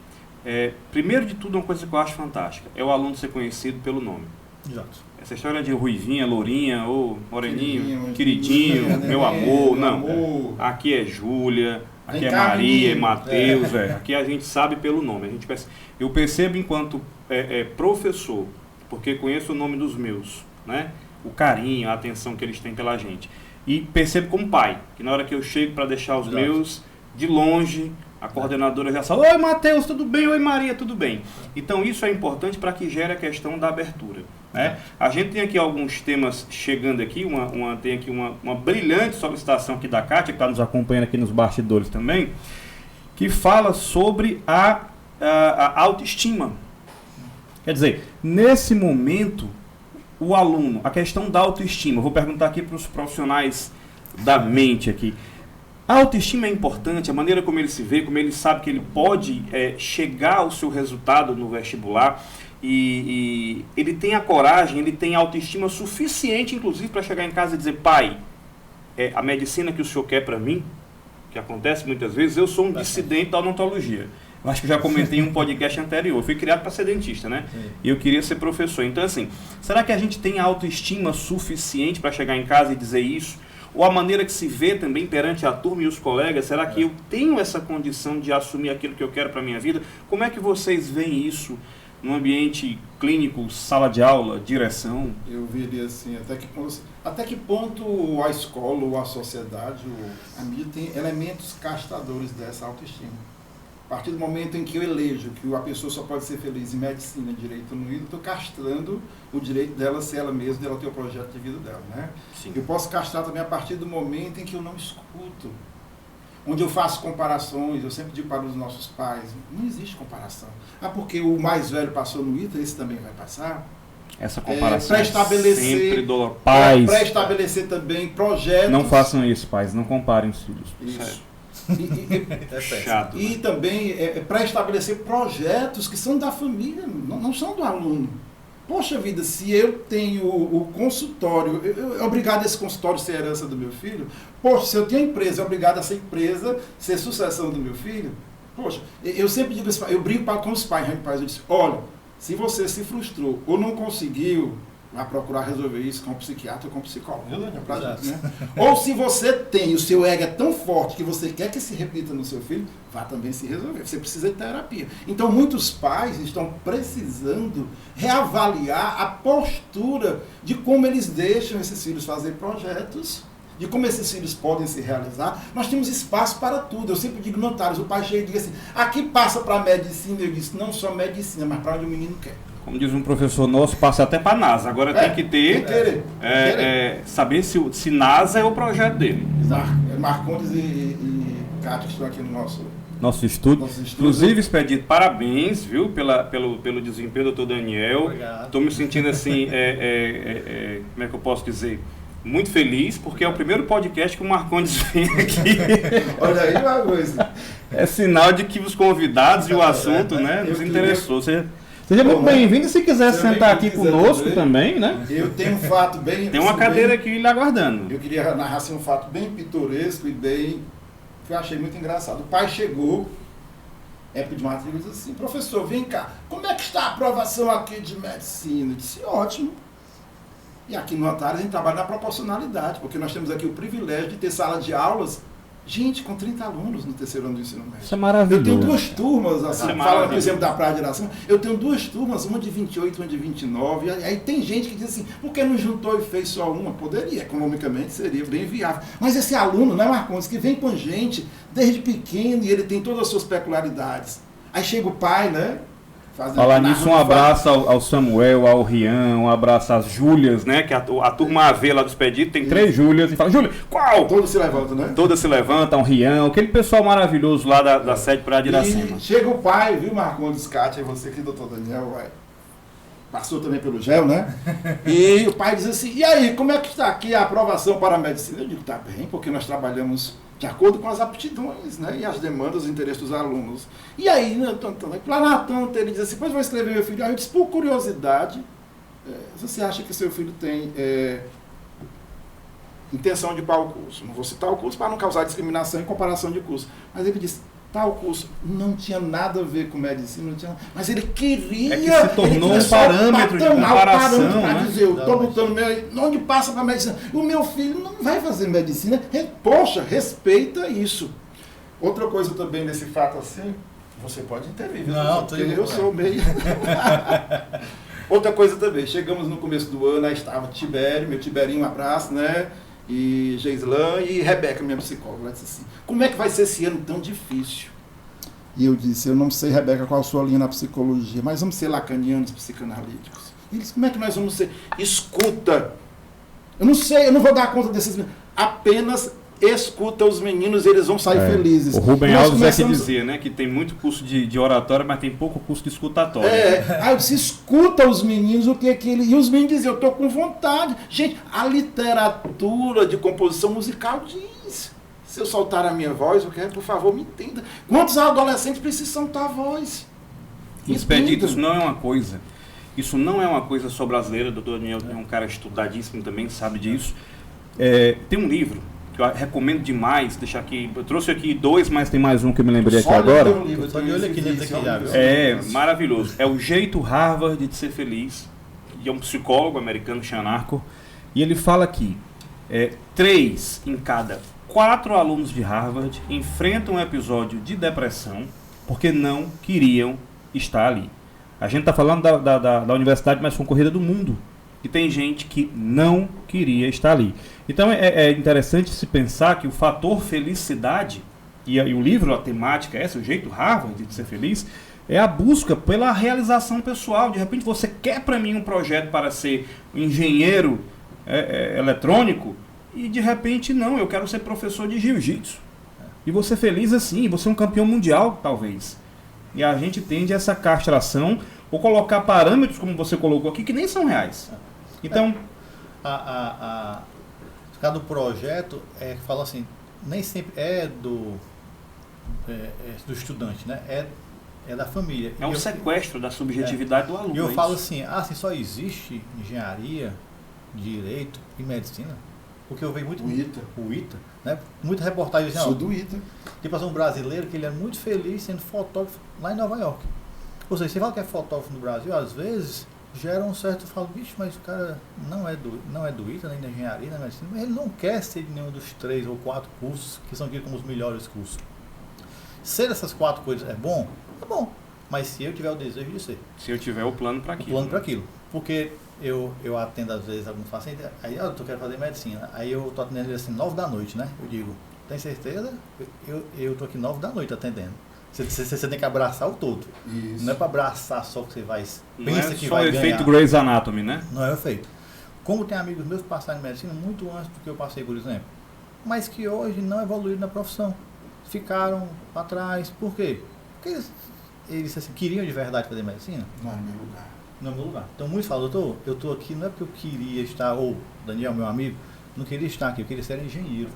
Primeiro de tudo, uma coisa que eu acho fantástica é o aluno ser conhecido pelo nome. Exato. Essa história de Ruivinha, Lourinha, ou Moreninho, Queridinho, meu amor, não. Aqui é Júlia, aqui é Maria, é Mateus, aqui a gente sabe pelo nome. Eu percebo enquanto professor, porque conheço o nome dos meus, né? O carinho, a atenção que eles têm pela gente. E percebo como pai, que na hora que eu chego para deixar os meus, de longe, a coordenadora já fala, oi Mateus, tudo bem? Oi Maria, tudo bem? Então isso é importante para que gere a questão da abertura, né? A gente tem aqui alguns temas chegando aqui, tem aqui uma brilhante solicitação aqui da Kátia, que está nos acompanhando aqui nos bastidores também, que fala sobre a autoestima. Quer dizer, nesse momento, o aluno, a questão da autoestima, vou perguntar aqui para os profissionais da mente aqui. A autoestima é importante, a maneira como ele se vê, como ele sabe que ele pode chegar ao seu resultado no vestibular e ele tem a coragem, ele tem a autoestima suficiente, inclusive, para chegar em casa e dizer, pai, a medicina que o senhor quer para mim, que acontece muitas vezes, eu sou um dissidente da odontologia. Eu acho que já comentei em um podcast anterior, eu fui criado para ser dentista, né? E eu queria ser professor. Então, assim, será que a gente tem autoestima suficiente para chegar em casa e dizer isso? Ou a maneira que se vê também perante a turma e os colegas, será que eu tenho essa condição de assumir aquilo que eu quero para a minha vida? Como é que vocês veem isso no ambiente clínico, sala de aula, direção? Eu veria assim, até que ponto a escola ou a sociedade, a mídia tem elementos castradores dessa autoestima. A partir do momento em que eu elejo que a pessoa só pode ser feliz em medicina, direito no eu estou castrando o direito dela ser ela mesma, dela ter o projeto de vida dela, né? Sim. Eu posso castrar também a partir do momento em que eu não escuto, onde eu faço comparações. Eu sempre digo para os nossos pais, não existe comparação. Porque o mais velho passou no ITA, esse também vai passar. Essa comparação sempre dolorosa. Pais, pré-estabelecer também projetos. não façam isso, pais, não comparem os filhos. Isso. Chato, E também pré-estabelecer projetos que são da família, não são do aluno. Poxa vida, se eu tenho o consultório, é obrigado esse consultório ser herança do meu filho? Poxa, se eu tenho a empresa, é obrigado essa empresa ser sucessão do meu filho? Poxa, eu sempre digo isso, eu brinco com os pais, eu disse, olha, se você se frustrou ou não conseguiu, vai procurar resolver isso com um psiquiatra ou com um psicólogo. Né? Ou se você tem, o seu ego é tão forte que você quer que se repita no seu filho, vá também se resolver. Você precisa de terapia. Então, muitos pais estão precisando reavaliar a postura de como eles deixam esses filhos fazer projetos, de como esses filhos podem se realizar. Nós temos espaço para tudo. Eu sempre digo, notários, o pai chega e diz assim, aqui passa para a medicina. Eu disse, não só medicina, mas para onde o menino quer. Como diz um professor nosso, passa até para a NASA. Agora tem que ter, saber se NASA é o projeto dele. Marcondes e Cátia, que estão aqui no nosso estúdio. Inclusive, Expedito, parabéns, viu, pelo desempenho do Dr. Daniel. Obrigado. Estou me sentindo assim, como é que eu posso dizer? Muito feliz, porque é o primeiro podcast que o Marcondes vem aqui. Olha aí uma coisa. É sinal de que os convidados e o assunto, né, nos interessou. Seja muito bem-vindo, e se quiser sentar aqui conosco também, né? Eu tenho um fato bem... Tem uma cadeira aqui lhe aguardando. Eu queria narrar assim, um fato bem pitoresco e bem... que eu achei muito engraçado. O pai chegou, época de matrícula, e disse assim, professor, vem cá, como é que está a aprovação aqui de medicina? Eu disse, ótimo. E aqui no Antares a gente trabalha na proporcionalidade, porque nós temos aqui o privilégio de ter sala de aulas, gente, com 30 alunos no terceiro ano do ensino médio. Isso é maravilhoso. Eu tenho duas turmas, assim, falando, por exemplo, da Praia de Iracema, eu tenho duas turmas, uma de 28 e uma de 29, e aí tem gente que diz assim, por que não juntou e fez só uma? Poderia, economicamente seria bem viável. Mas esse aluno, né, Marcondes, que vem com gente desde pequeno e ele tem todas as suas peculiaridades. Aí chega o pai, né? Falar nisso, um abraço ao Samuel, ao Rian, um abraço às Júlias, né? Que a turma AV lá do Expedito tem 3 Júlias. E fala, Júlia, qual? Todas se levantam, né? Todas se levantam, o Rian, aquele pessoal maravilhoso lá da sede Praia de Iracema. E chega o pai, viu, Marcondes, Cátia, e você aqui, doutor Daniel, vai. Passou também pelo GEL, né? E o pai diz assim, e aí, como é que está aqui a aprovação para a medicina? Eu digo, tá bem, porque nós trabalhamos de acordo com as aptidões, né? E as demandas, os interesses dos alunos. E aí, né, lá na tanta, ele diz assim, pois vou escrever meu filho. Aí eu disse, por curiosidade, você acha que seu filho tem intenção de qual curso? Não vou citar o curso para não causar discriminação em comparação de curso. Mas ele disse, tal curso não tinha nada a ver com medicina, não tinha, mas ele queria... É que se tornou um parâmetro de comparação, para né? dizer, eu estou lutando, onde passa para medicina? O meu filho não vai fazer medicina. Poxa, respeita isso. Outra coisa também nesse fato assim, você pode intervir, viu? Não, porque eu sou meio... Outra coisa também, chegamos no começo do ano, aí estava Tibério, meu Tiberinho, um abraço, né? E Geislan e Rebeca, minha psicóloga, ela disse assim, como é que vai ser esse ano tão difícil? E eu disse, eu não sei, Rebeca, qual a sua linha na psicologia, mas vamos ser lacanianos, psicanalíticos. E disse, como é que nós vamos ser? Escuta! Eu não sei, eu não vou dar conta desses meninos. Apenas escuta os meninos, eles vão sair felizes. O Rubem Alves é que dizia, né, que tem muito curso de oratória, mas tem pouco curso de escutatória. Aí eu disse, escuta os meninos, o que é que ele... E os meninos diziam, eu estou com vontade. Gente, a literatura de composição musical diz, se eu soltar a minha voz, eu quero, por favor, me entenda. Quantos adolescentes precisam soltar a voz? Expedito, isso não é uma coisa. Isso não é uma coisa só brasileira. O doutor Daniel é um cara estudadíssimo também, sabe disso. Tem um livro que eu recomendo demais, deixar aqui, eu trouxe aqui 2, mas tem mais um que eu me lembrei aqui agora. Maravilhoso. É O Jeito Harvard de Ser Feliz, e é um psicólogo americano, Sean Arco, e ele fala aqui, 3 em cada 4 alunos de Harvard enfrentam um episódio de depressão porque não queriam estar ali. A gente está falando da universidade mais concorrida do mundo. E tem gente que não queria estar ali. Então é interessante se pensar que o fator felicidade, e o livro, a temática é essa, O Jeito Harvard de Ser Feliz, é a busca pela realização pessoal. De repente você quer para mim um projeto para ser um engenheiro eletrônico, e de repente não, eu quero ser professor de jiu-jitsu. E você feliz assim, você é um campeão mundial, talvez. E a gente tende a essa castração, ou colocar parâmetros, como você colocou aqui, que nem são reais. Então, cada projeto fala assim, nem sempre do estudante, né? É da família. É um sequestro da subjetividade do aluno. E eu falo assim, só existe engenharia, direito e medicina? Porque eu vejo muito... O ITA, né? Muita reportagem assim, Sou do ITA. Tipo assim, um brasileiro que ele é muito feliz sendo fotógrafo lá em Nova York. Ou seja, você fala que é fotógrafo no Brasil, às vezes gera um certo... Falo, bicho, mas o cara não é do ITA, nem da engenharia, nem da medicina, mas ele não quer ser de nenhum dos 3 ou 4 cursos que são aqui como os melhores cursos. Ser essas 4 coisas é bom? É bom. Mas se eu tiver o desejo de ser. Se eu tiver o plano para aquilo. O plano para aquilo. Porque eu atendo às vezes alguns pacientes, aí eu quero fazer medicina. Aí eu tô atendendo assim 9 da noite, né? Eu digo, tem certeza? Eu tô aqui 9 da noite atendendo. Você tem que abraçar o todo. Isso. Não é para abraçar só que você vai... Não é só o efeito Grey's Anatomy, né? Não é o efeito. Como tem amigos meus que passaram em medicina muito antes do que eu passei, por exemplo, mas que hoje não evoluíram na profissão. ficaram para trás. Por quê? Porque eles assim, queriam de verdade fazer medicina? Não é meu lugar. Não é meu lugar. Então muitos falam, doutor, eu estou aqui não é porque eu queria estar, ou Daniel, meu amigo, não queria estar aqui, eu queria ser engenheiro.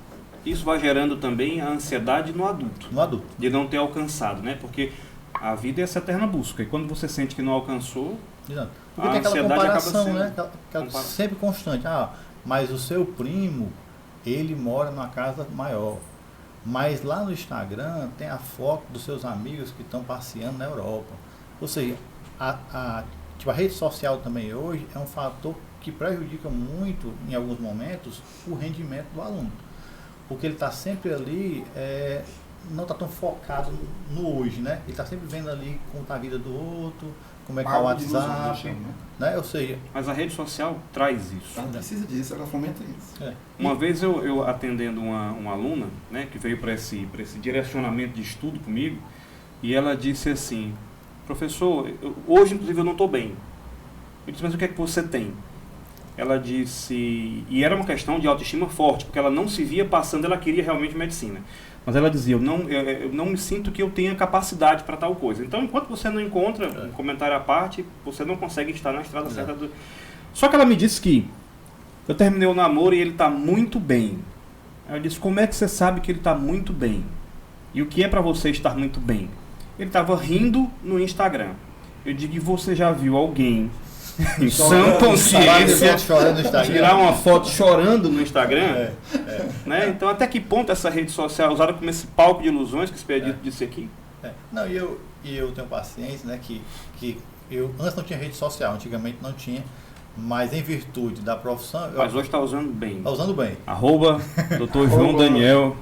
Isso vai gerando também a ansiedade no adulto. No adulto. De não ter alcançado, né? Porque a vida é essa eterna busca. E quando você sente que não alcançou, Exato. Porque a tem aquela ansiedade comparação, acaba né? Aquela sempre constante. Ah, mas o seu primo, ele mora numa casa maior. Mas lá no Instagram tem a foto dos seus amigos que estão passeando na Europa. Ou seja, a rede social também hoje é um fator que prejudica muito, em alguns momentos, o rendimento do aluno. Porque ele está sempre ali, não está tão focado no hoje, né? Ele está sempre vendo ali como está a vida do outro, como é que está o WhatsApp, né? Ou seja... Mas a rede social traz isso. Ela precisa disso, ela fomenta isso. Uma vez eu atendendo uma aluna, né, que veio para esse direcionamento de estudo comigo, e ela disse assim, professor, hoje inclusive eu não estou bem. Eu disse, mas o que é que você tem? Ela disse, e era uma questão de autoestima forte, porque ela não se via passando, ela queria realmente medicina. Mas ela dizia, eu não me sinto que eu tenha capacidade para tal coisa. Então, enquanto você não encontra um comentário à parte, você não consegue estar na estrada certa. Só que ela me disse que eu terminei o namoro e ele está muito bem. Ela disse, como é que você sabe que ele está muito bem? E o que é para você estar muito bem? Ele estava rindo no Instagram. Eu digo, e você já viu alguém em sã consciência tirar uma foto chorando no Instagram? Né? Então, até que ponto essa rede social é usada como esse palco de ilusões que o Expedito disse aqui? Não, e eu tenho paciência, né, que eu antes não tinha rede social, antigamente não tinha, mas em virtude da profissão... Mas hoje está usando bem. Está usando bem. @Dr. João Daniel.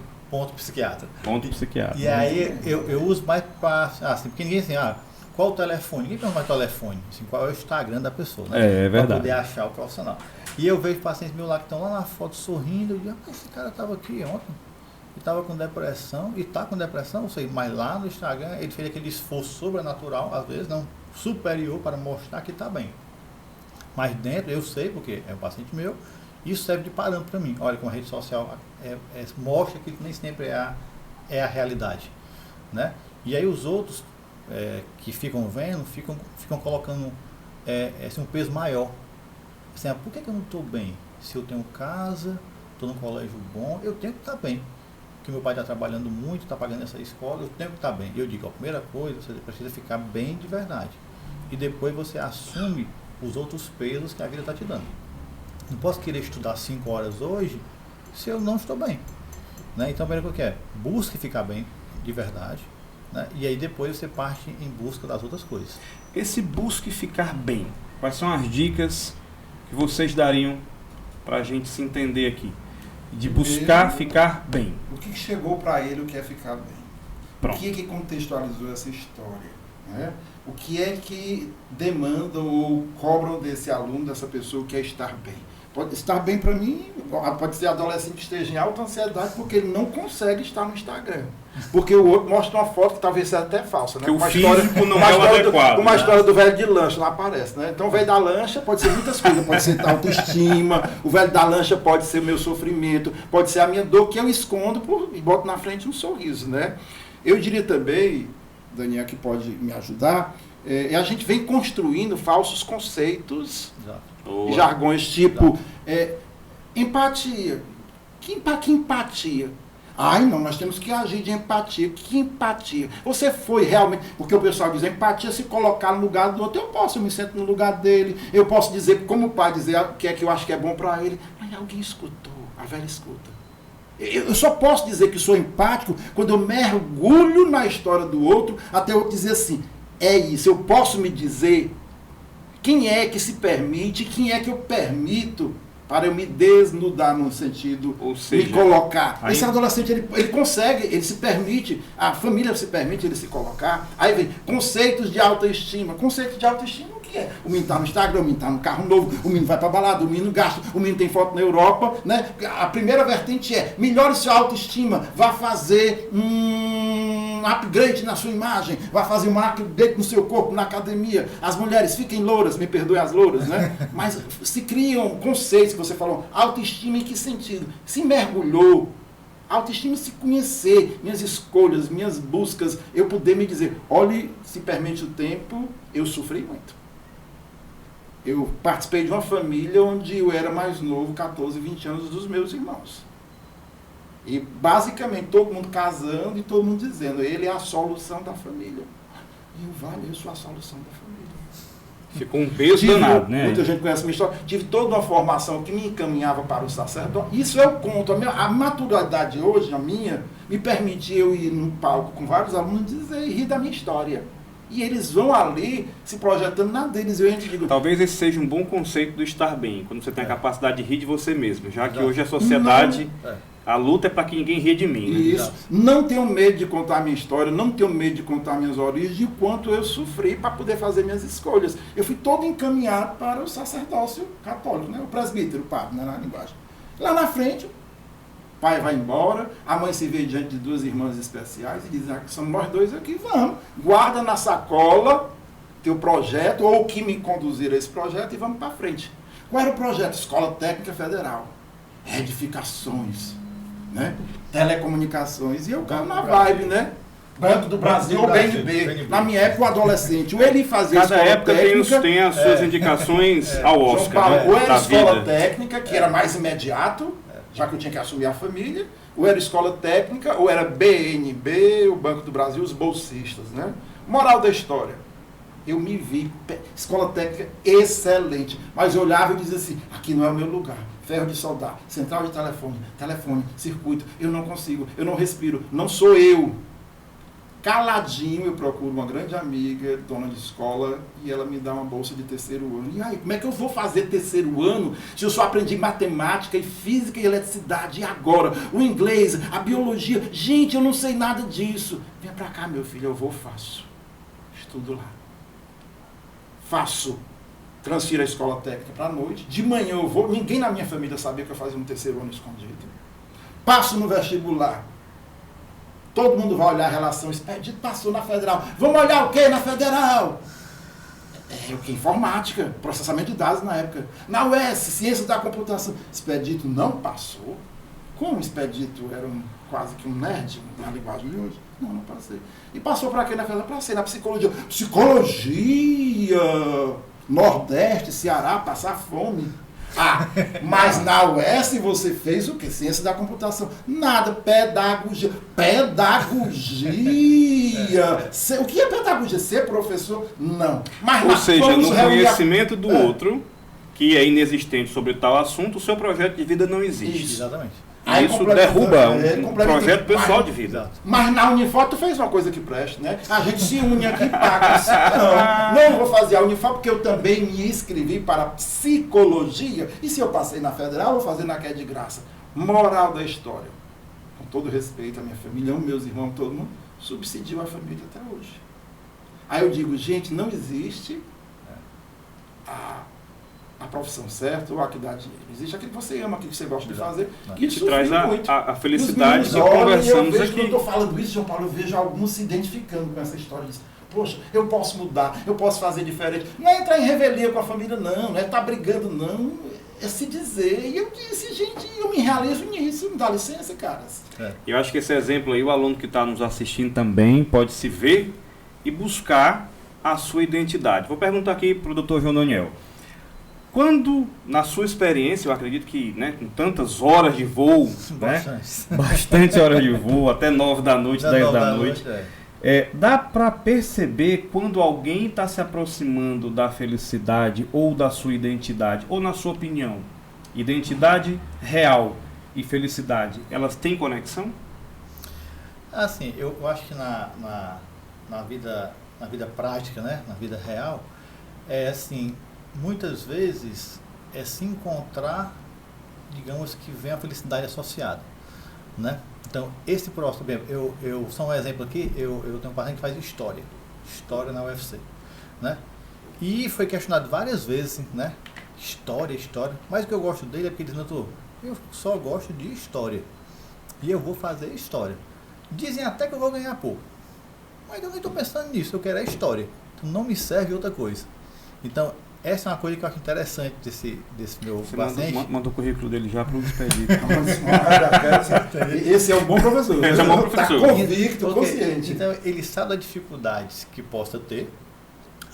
.psiquiatra. .psiquiatra. E aí eu uso mais para... Assim, porque ninguém assim, qual o telefone? Ninguém pergunta mais telefone, assim, qual é o Instagram da pessoa, né? É verdade. Para poder achar o profissional. E eu vejo pacientes meus lá que estão lá na foto sorrindo, eu digo, esse cara estava aqui ontem, e estava com depressão, e está com depressão, não sei, mas lá no Instagram ele fez aquele esforço sobrenatural, às vezes não, superior, para mostrar que está bem. Mas dentro, eu sei, porque é um paciente meu, isso serve de parâmetro para mim. Olha, como a rede social mostra que nem sempre é a realidade, né? E aí os outros que ficam vendo, ficam colocando assim, um peso maior. Assim, por que eu não estou bem? Se eu tenho casa, estou num colégio bom, eu tenho que estar bem. Porque meu pai está trabalhando muito, está pagando essa escola, eu tenho que estar bem. E eu digo, a primeira coisa, você precisa ficar bem de verdade. E depois você assume os outros pesos que a vida está te dando. Não posso querer estudar 5 horas hoje se eu não estou bem. Né? Então, a primeira coisa que busque ficar bem de verdade. Né? E aí depois você parte em busca das outras coisas. Esse busque ficar bem, quais são as dicas que vocês dariam para a gente se entender aqui? De buscar ficar bem. O que chegou para ele o que é ficar bem? Pronto. O que é que contextualizou essa história? Né? O que é que demandam ou cobram desse aluno, dessa pessoa que é estar bem? Pode estar bem para mim, pode ser adolescente que esteja em alta ansiedade porque ele não consegue estar no Instagram. Porque o outro mostra uma foto que talvez seja até falsa, né? Que o físico não é o adequado. Uma história do velho de lancha, não aparece, né? Então o velho da lancha pode ser muitas coisas, pode ser autoestima, o velho da lancha pode ser o meu sofrimento, pode ser a minha dor que eu escondo e boto na frente um sorriso, né? Eu diria também, Daniel, que pode me ajudar, a gente vem construindo falsos conceitos e jargões tipo empatia. Que empatia? Ai, não, nós temos que agir de empatia. Que empatia? Você foi realmente... Porque o pessoal diz, empatia é se colocar no lugar do outro. Eu me sento no lugar dele. Eu posso dizer, como pai, dizer o que é que eu acho que é bom para ele. Mas alguém escutou. A velha escuta. Eu só posso dizer que sou empático quando eu mergulho na história do outro até eu dizer assim, é isso, eu posso me dizer quem é que se permite, quem é que eu permito para eu me desnudar no sentido, ou seja, me colocar. Aí, esse adolescente, ele consegue, ele se permite, a família se permite ele se colocar. Aí vem conceitos de autoestima. Conceito de autoestima, o que é? O menino está no Instagram, o menino está no carro novo, o menino vai para balada, o menino gasta, o menino tem foto na Europa, né? A primeira vertente é, melhore sua autoestima, vá fazer um upgrade na sua imagem, vá fazer um upgrade no seu corpo, na academia. As mulheres fiquem louras, me perdoe as louras, né? Mas se criam conceitos, que você falou, autoestima em que sentido? Se mergulhou Autoestima é se conhecer, minhas escolhas, minhas buscas, eu poder me dizer, olhe, se permite o tempo, eu sofri muito. Eu participei de uma família onde eu era mais novo, 14, 20 anos dos meus irmãos. E basicamente todo mundo casando e todo mundo dizendo, ele é a solução da família. E eu sou a solução da família. Ficou um peso danado, né? Muita gente conhece a minha história. Tive toda uma formação que me encaminhava para o sacerdócio. Isso eu conto. A maturidade hoje, a minha, me permite eu ir num palco com vários alunos dizer e rir da minha história. E eles vão ali se projetando na deles. Eu digo, talvez esse seja um bom conceito do estar bem, quando você tem a capacidade de rir de você mesmo, já que hoje a sociedade, a luta é para que ninguém ria de mim. Né? Isso. Não tenho medo de contar a minha história, não tenho medo de contar minhas origens, de quanto eu sofri para poder fazer minhas escolhas. Eu fui todo encaminhado para o sacerdócio católico, né? O presbítero, o padre, né? Na linguagem. Lá na frente, o pai vai embora, a mãe se vê diante de duas irmãs especiais e diz, que somos nós dois aqui, vamos, guarda na sacola teu projeto, ou o que me conduzir a esse projeto, e vamos para frente. Qual era o projeto? Escola Técnica Federal. Edificações, né? Telecomunicações, e eu caio na vibe, né? Banco do Brasil ou BNB. Na minha época, o adolescente, ou ele fazia cada escola época técnica, tem as suas indicações ao Oscar, Paulo, né? ou era Da escola vida. técnica, que era mais imediato, já que eu tinha que assumir a família, ou era escola técnica, ou era BNB, o Banco do Brasil, os bolsistas, né? Moral da história. Eu me vi, escola técnica excelente, mas eu olhava e dizia assim, aqui não é o meu lugar. Ferro de soldar, central de telefone, circuito, eu não consigo, eu não respiro, não sou eu. Caladinho, eu procuro uma grande amiga, dona de escola, e ela me dá uma bolsa de terceiro ano. E aí, como é que eu vou fazer terceiro ano se eu só aprendi matemática e física e eletricidade? E agora? O inglês, a biologia? Gente, eu não sei nada disso. Vem pra cá, meu filho, eu vou, faço. Estudo lá. Faço. Transfiro a escola técnica para a noite. De manhã eu vou. Ninguém na minha família sabia que eu fazia um terceiro ano escondido. Passo no vestibular. Todo mundo vai olhar a relação. Expedito passou na federal. Vamos olhar o quê na federal? O que? Informática. Processamento de dados na época. Na UES, ciência da computação. Expedito não passou. Como Expedito era quase que um nerd na linguagem de hoje? Não passei. E passou para quê na federal? Passei na psicologia. Psicologia! Nordeste, Ceará, passar fome. Mas na UES você fez o quê? Ciência da computação. Nada, pedagogia. O que é pedagogia? Ser professor? Não. Mas ou seja, no conhecimento do outro, que é inexistente sobre tal assunto, o seu projeto de vida não existe. Isso. Exatamente. Aí isso derruba um projeto pessoal de vida. Mas na Unifor tu fez uma coisa que presta, né? A gente se une aqui, paga. Não vou fazer a Unifor porque eu também me inscrevi para psicologia. E se eu passei na federal, vou fazer na que é de graça. Moral da história. Com todo respeito à minha família, meus irmãos, todo mundo, subsidiou a família até hoje. Aí eu digo, gente, não existe a profissão certa ou a que dá dinheiro. Existe aquilo que você ama, aquilo que você gosta de fazer. Que te traz a felicidade que conversamos aqui. Quando eu estou falando isso, João Paulo, eu vejo alguns se identificando com essa história. Poxa, eu posso mudar, eu posso fazer diferente. Não é entrar em revelia com a família, não é estar brigando, não. É se dizer. E eu disse, gente, eu me realizo nisso. Não dá licença, caras. Eu acho que esse exemplo aí, o aluno que está nos assistindo também pode se ver e buscar a sua identidade. Vou perguntar aqui para o Dr. João Daniel. Quando, na sua experiência, eu acredito que, né, com tantas horas de voo, bastante horas de voo, até 9 da noite, 10 da noite, dá para perceber quando alguém está se aproximando da felicidade ou da sua identidade, ou na sua opinião, identidade real e felicidade, elas têm conexão? Assim, eu acho que na vida prática, né, na vida real, assim, muitas vezes é se encontrar, digamos que vem a felicidade associada, né? Então, esse próximo, eu só um exemplo aqui, eu tenho um paciente que faz história na UFC, né? E foi questionado várias vezes, né? História, mas o que eu gosto dele é porque ele diz, doutor, eu só gosto de história e eu vou fazer história. Dizem até que eu vou ganhar pouco, mas eu nem estou pensando nisso, eu quero a história, então não me serve outra coisa. Então, essa é uma coisa que eu acho interessante desse meu Você paciente. manda o currículo dele já para o expedito. Esse é um bom professor. Esse é um bom professor. Está convicto, Porque, consciente. então, ele sabe das dificuldades que possa ter,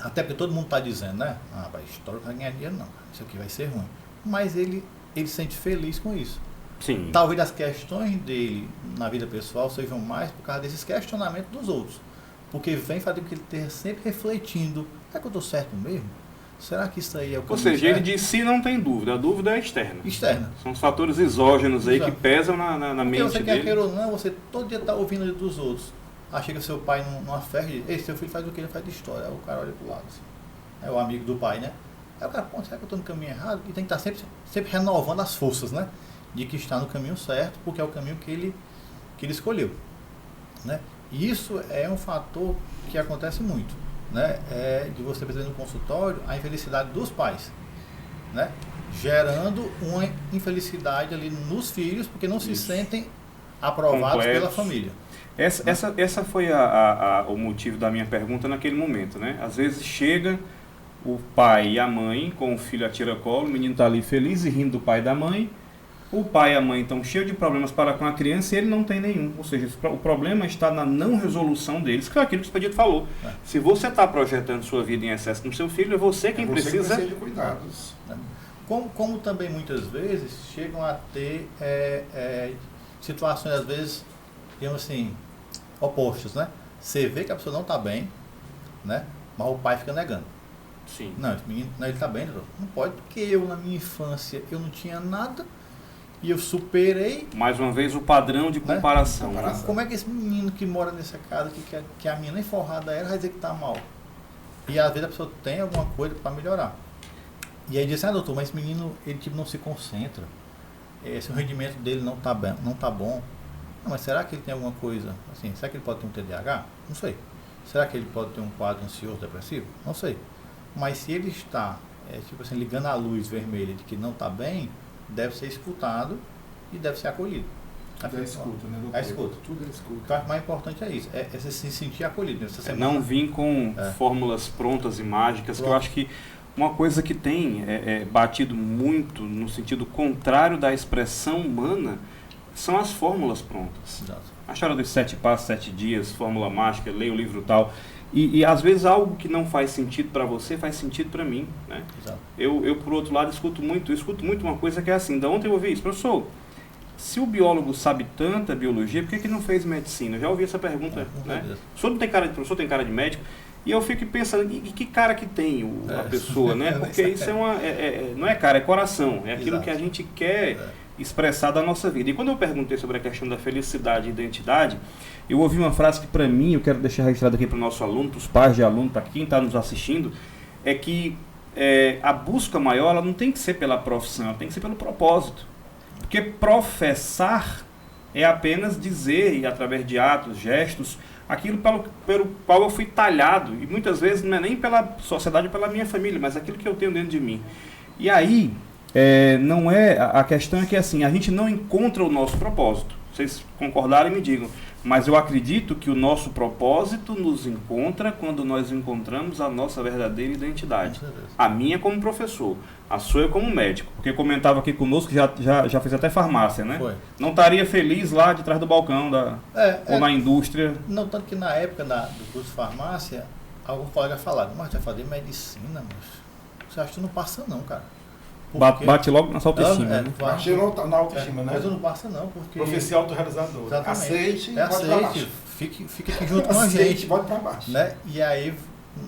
até porque todo mundo está dizendo, né? Ah, vai, história não vai ganhar dinheiro, não. Isso aqui vai ser ruim. Mas ele se sente feliz com isso. Sim. Talvez as questões dele na vida pessoal sejam mais por causa desses questionamentos dos outros. Porque vem fazendo que ele esteja sempre refletindo: é que eu estou certo mesmo? Será que isso aí é o que Ou seja, ele de si não tem dúvida, a dúvida é externa. externa? São os fatores exógenos aí Exato. que pesam na Porque mente você quer dele. queira ou não, você todo dia está ouvindo dos outros. Aí chega seu pai numa festa e diz: ei, seu filho faz o que? Ele faz de história. Aí o cara olha pro lado assim. É o amigo do pai, né? Aí o cara, pô, será que eu estou no caminho errado? E tem que estar sempre renovando as forças, né? De que está no caminho certo, porque é o caminho que ele escolheu, né? E isso é um fator que acontece muito, né? É de você perceber no consultório a infelicidade dos pais, né? Gerando uma infelicidade ali nos filhos, porque não se sentem aprovados Completos. pela família. Essa foi o motivo da minha pergunta naquele momento, né? Às vezes chega o pai e a mãe com o filho a tiracolo, o menino está ali feliz e rindo do pai e da mãe. O pai e a mãe estão cheios de problemas para com a criança e ele não tem nenhum. Ou seja, o problema está na não resolução deles, que é aquilo que o Expedito falou. É. Se você está projetando sua vida em excesso no seu filho, é você quem precisa... de cuidados. Como também muitas vezes chegam a ter situações, às vezes, digamos assim, opostas, né? Você vê que a pessoa não está bem, né? Mas o pai fica negando. Sim. Não, esse menino não, ele está bem, doutor. Não pode, porque eu, na minha infância, eu não tinha nada e eu superei. Mais uma vez, o padrão de Né? comparação. Como é que esse menino que mora nessa casa, que a minha nem forrada era, vai dizer que está mal? E às vezes a pessoa tem alguma coisa para melhorar. E aí diz: ah, doutor, mas esse menino, ele tipo não se concentra. Esse rendimento dele não está bem, não tá bom. Não, mas será que ele tem alguma coisa, assim, será que ele pode ter um TDAH? Não sei. Será que ele pode ter um quadro ansioso depressivo? Não sei. Mas se ele está, tipo assim, ligando a luz vermelha de que não está bem, deve ser escutado e deve ser acolhido. É escuta, né, doutor? É escuta. Tudo é O escuta. que eu acho mais importante é isso, é você se sentir acolhido. Essa semana, Não vir com É. fórmulas prontas e mágicas, que eu Pronto. acho que uma coisa que tem batido muito no sentido contrário da expressão humana são as fórmulas prontas. Exato. A história dos 7 passos, 7 dias, fórmula mágica, leia o livro tal. E às vezes algo que não faz sentido para você faz sentido para mim, né? Exato. Eu, por outro lado, escuto muito uma coisa que é assim: da ontem eu ouvi isso, professor, se o biólogo sabe tanta biologia, por que não fez medicina? Eu já ouvi essa pergunta, Com né? certeza. O senhor não tem cara de professor, tem cara de médico? E eu fico pensando, e que cara que tem a pessoa, né? Porque isso não é cara, é coração, é aquilo Exato. que a gente quer expressar da nossa vida. E quando eu perguntei sobre a questão da felicidade e identidade, eu ouvi uma frase que para mim, eu quero deixar registrado aqui para o nosso aluno, para os pais de aluno, para quem está nos assistindo, é que a busca maior ela não tem que ser pela profissão, ela tem que ser pelo propósito. Porque professar é apenas dizer, e através de atos, gestos, aquilo pelo qual eu fui talhado, e muitas vezes não é nem pela sociedade ou pela minha família, mas aquilo que eu tenho dentro de mim. E aí, não é, a questão é que assim, a gente não encontra o nosso propósito. Vocês concordarem, me digam. Mas eu acredito que o nosso propósito nos encontra quando nós encontramos a nossa verdadeira identidade. Com certeza. A minha como professor, a sua como médico. Porque comentava aqui conosco que já fez até farmácia, né? Foi. Não estaria feliz lá de trás do balcão ou na indústria. Não, tanto que na época do curso de farmácia, alguns colegas falaram: mas vai fazer medicina, mas você acha que tu não passa não, cara. Porque- Bate logo na sua autoestima, Não, né? vai- Achei na autoestima, né? Mas tu não passa não, porque... Profecia autorrealizador. Exatamente. Aceite e pode pra Aceite, baixo. fique aqui junto com a Aceite gente. e pode pra baixo. Né? E aí,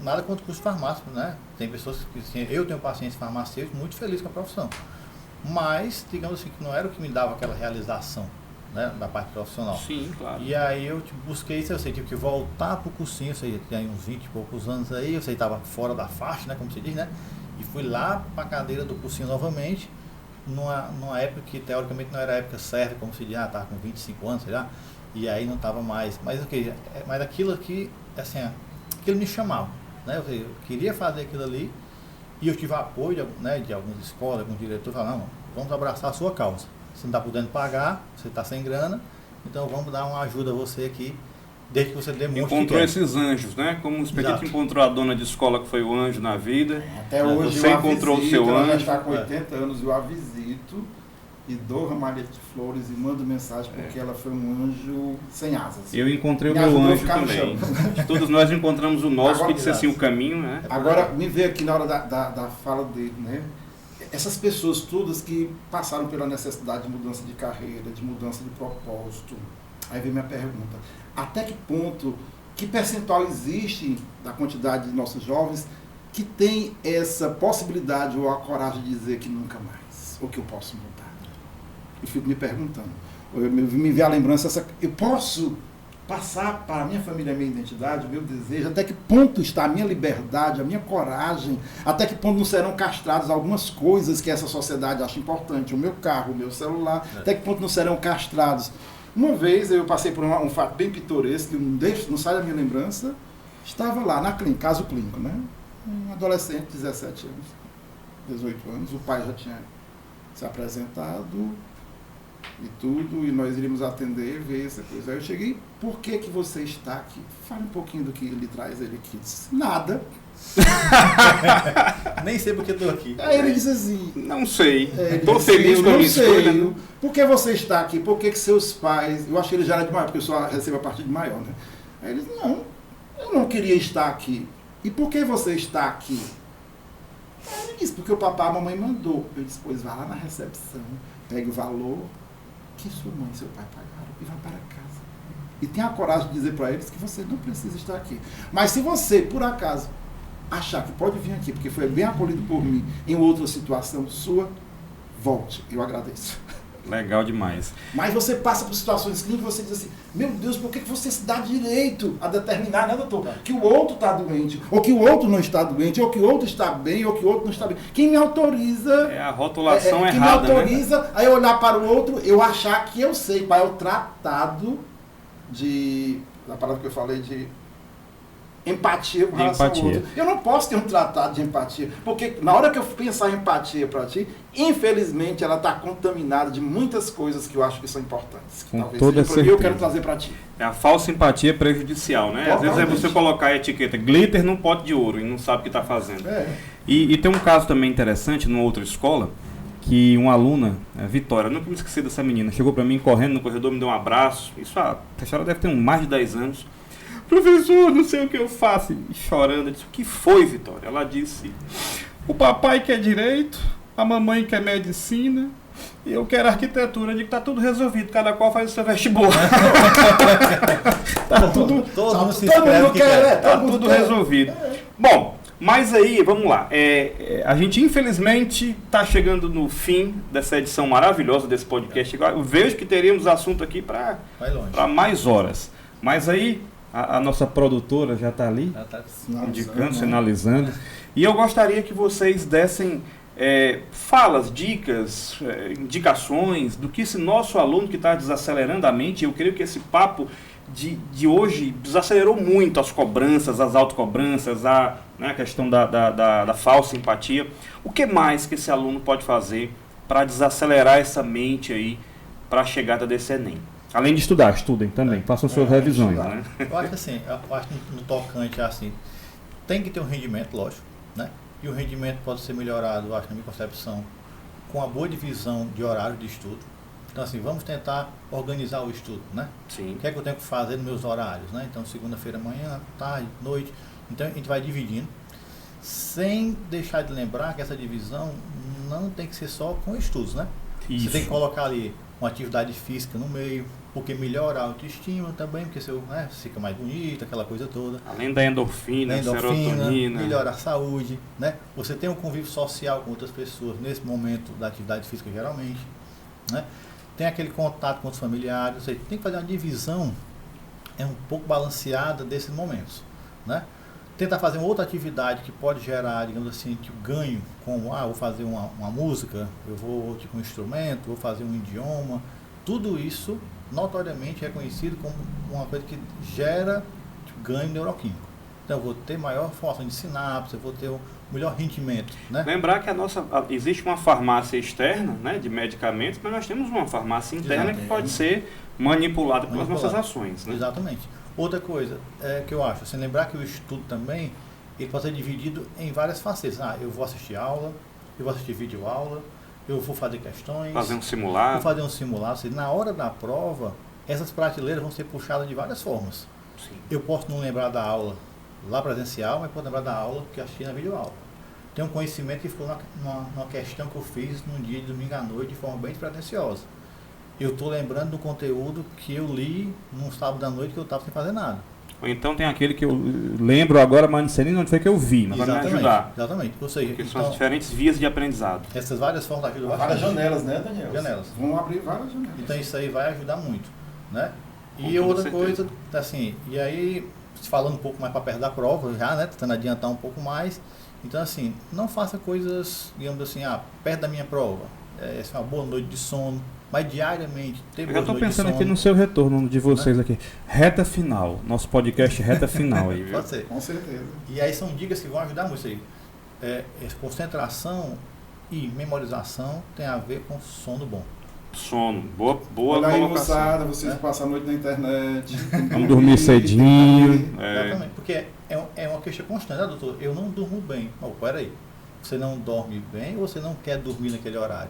nada contra o curso farmácico, né? Tem pessoas que, assim, eu tenho pacientes farmacêuticos muito felizes com a profissão. Mas, digamos assim, que não era o que me dava aquela realização, né, da parte profissional. Sim, claro. E aí eu busquei isso, eu sei, tive que voltar pro cursinho, eu sei, tem uns 20 e poucos anos aí, eu sei, estava fora da faixa, né, como se diz, né? E fui lá para a cadeira do cursinho novamente, numa época que teoricamente não era a época certa, como se diz, estava com 25 anos, sei lá, e aí não estava mais. Mas ok, mas aquilo aqui, assim, aquilo me chamava, né? Eu queria fazer aquilo ali, e eu tive apoio de algumas escolas, alguns diretores, falaram: não, vamos abraçar a sua causa. Você não está podendo pagar, você está sem grana, então vamos dar uma ajuda a você aqui desde que você demonstre que Encontrou quer. esses anjos, né? Como o Expedito Exato. encontrou a dona de escola que foi o anjo na vida. Até hoje Você eu a encontrou o visito, seu ela já anjo. está com 80 anos, eu a visito e dou ramalhete de flores e mando mensagem porque ela foi um anjo sem asas. Eu encontrei o Me meu ajudou a anjo ficar no também. chão. Todos nós encontramos o nosso, Agora, que disse assim, o caminho, né? Agora, me veio aqui na hora da fala dele, né? Essas pessoas todas que passaram pela necessidade de mudança de carreira, de mudança de propósito. Aí vem minha pergunta. Até que ponto, que percentual existe da quantidade de nossos jovens que tem essa possibilidade ou a coragem de dizer que nunca mais, ou que eu posso mudar? Eu fico me perguntando. Me vê a lembrança, eu posso passar para a minha família a minha identidade, o meu desejo, até que ponto está a minha liberdade, a minha coragem, até que ponto não serão castradas algumas coisas que essa sociedade acha importante, o meu carro, o meu celular, até que ponto não serão castrados. Uma vez eu passei por um fato bem pitoresco, que não sai da minha lembrança, estava lá na clínica, caso clínico, né? Um adolescente de 17 anos, 18 anos, o pai já tinha se apresentado e tudo, e nós iríamos atender, ver essa coisa. Aí eu cheguei, por que você está aqui? Fale um pouquinho do que ele traz ele aqui. Disse, nada. Nem sei porque estou aqui. Aí ele disse assim, Não sei. Estou feliz com a minha escolha. Né? Por que você está aqui? Por que seus pais... Eu acho que ele já era de maior, porque eu só recebo a partir de maior, né? Aí ele disse, não, eu não queria estar aqui. E por que você está aqui? Aí ele disse, porque o papai e a mamãe mandou. Eu disse, pois vá lá na recepção, pegue o valor que sua mãe e seu pai pagaram e vá para casa. E tenha a coragem de dizer para eles que você não precisa estar aqui. Mas se você, por acaso, achar que pode vir aqui, porque foi bem acolhido por mim em outra situação sua, volte. Eu agradeço. Legal demais. Mas você passa por situações clínicas e você diz assim, meu Deus, por que você se dá direito a determinar, né, doutor? Que o outro está doente, ou que o outro não está doente, ou que o outro está bem, ou que o outro não está bem. Quem me autoriza... É a rotulação quem errada, me autoriza, né? a eu olhar para o outro, eu achar que eu sei qual é o tratado a palavra que eu falei, de empatia com relação ao outro. Eu não posso ter um tratado de empatia, porque na hora que eu pensar em empatia para ti, infelizmente ela está contaminada de muitas coisas que eu acho que são importantes. Que Com talvez toda seja eu quero trazer para ti. A falsa empatia é prejudicial, né? Às vezes é você colocar a etiqueta glitter num pote de ouro e não sabe o que está fazendo. E tem um caso também interessante numa outra escola, que uma aluna, a Vitória, nunca me esqueci dessa menina, chegou para mim correndo no corredor, me deu um abraço. A senhora deve ter mais de 10 anos. Professor, não sei o que eu faço. E chorando, eu disse, o que foi, Vitória? Ela disse, o papai quer direito, a mamãe quer medicina, e eu quero arquitetura. Eu digo, tá tudo resolvido, cada qual faz o seu vestibular. Todo mundo se inscreve que quer. Tá tudo resolvido. Bom, mas aí, vamos lá. A gente, infelizmente, está chegando no fim dessa edição maravilhosa desse podcast. Eu vejo que teríamos assunto aqui para mais horas. Mas aí, a nossa produtora já está ali, indicando, sinalizando. E eu gostaria que vocês dessem falas, dicas, indicações do que esse nosso aluno que está desacelerando a mente. Eu creio que esse papo de hoje desacelerou muito as cobranças, as autocobranças, a questão da falsa empatia. O que mais que esse aluno pode fazer para desacelerar essa mente aí para a chegada desse Enem? Além de estudar, estudem também, façam suas revisões. Né? Eu acho assim, no tocante assim, tem que ter um rendimento, lógico, né? E o rendimento pode ser melhorado, eu acho, na minha concepção, com a boa divisão de horário de estudo. Então assim, vamos tentar organizar o estudo, né? Sim. O que é que eu tenho que fazer nos meus horários, né? Então segunda-feira, manhã, tarde, noite. Então a gente vai dividindo, sem deixar de lembrar que essa divisão não tem que ser só com estudos, né? Isso. Você tem que colocar ali uma atividade física no meio, porque melhora a autoestima também, porque você fica mais bonito, aquela coisa toda. Além da endorfina, serotonina. Melhora a saúde, né? Você tem um convívio social com outras pessoas nesse momento da atividade física geralmente, né? Tem aquele contato com os familiares, ou seja, tem que fazer uma divisão um pouco balanceada desses momentos, né? Tentar fazer uma outra atividade que pode gerar, digamos assim, tipo ganho, como, vou fazer uma música, eu vou tipo um instrumento, vou fazer um idioma, tudo isso notoriamente reconhecido como uma coisa que gera ganho neuroquímico. Então eu vou ter maior formação de sinapse, eu vou ter um melhor rendimento, né? Lembrar que existe uma farmácia externa, né, de medicamentos, mas nós temos uma farmácia interna que pode ser manipulada pelas nossas ações, né? Exatamente. Outra coisa que eu acho, assim, lembrar que o estudo também, ele pode ser dividido em várias facetas. Eu vou assistir aula, eu vou assistir vídeo aula, eu vou fazer questões. Fazer um simulado. Vou fazer um simulado. Ou seja, na hora da prova, essas prateleiras vão ser puxadas de várias formas. Sim. Eu posso não lembrar da aula lá presencial, mas posso lembrar da aula que eu assisti na videoaula. Tem um conhecimento que ficou numa questão que eu fiz num dia de domingo à noite de forma bem despretensiosa. Eu estou lembrando do conteúdo que eu li num sábado à noite que eu estava sem fazer nada. Ou então tem aquele que eu lembro agora, mas não sei nem onde foi que eu vi, mas vai me ajudar. Exatamente. Ou seja, Porque são as diferentes vias de aprendizado. Essas várias formas ajudam Várias bastante. janelas, né, Daniel? Janelas. Vão abrir várias janelas. Então isso aí vai ajudar muito, né? Com E toda outra certeza. coisa, assim, e aí, falando um pouco mais para perto da prova já, né? Tentando adiantar um pouco mais. Então, assim, não faça coisas, digamos assim, perto da minha prova. Essa é uma boa noite de sono, mas diariamente ter Eu já boas estou noites de pensando sono. aqui no seu retorno de vocês aqui. Reta final. Nosso podcast reta final aí, viu? Pode ser. Com certeza. E aí são dicas que vão ajudar muito isso aí. Concentração e memorização tem a ver com sono bom. Sono. Boa Olha aí, colocação. moçada, vocês passam a noite na internet. Vamos dormir cedinho. Exatamente, porque é uma queixa constante, né, doutor? Eu não durmo bem. Peraí, você não dorme bem ou você não quer dormir naquele horário?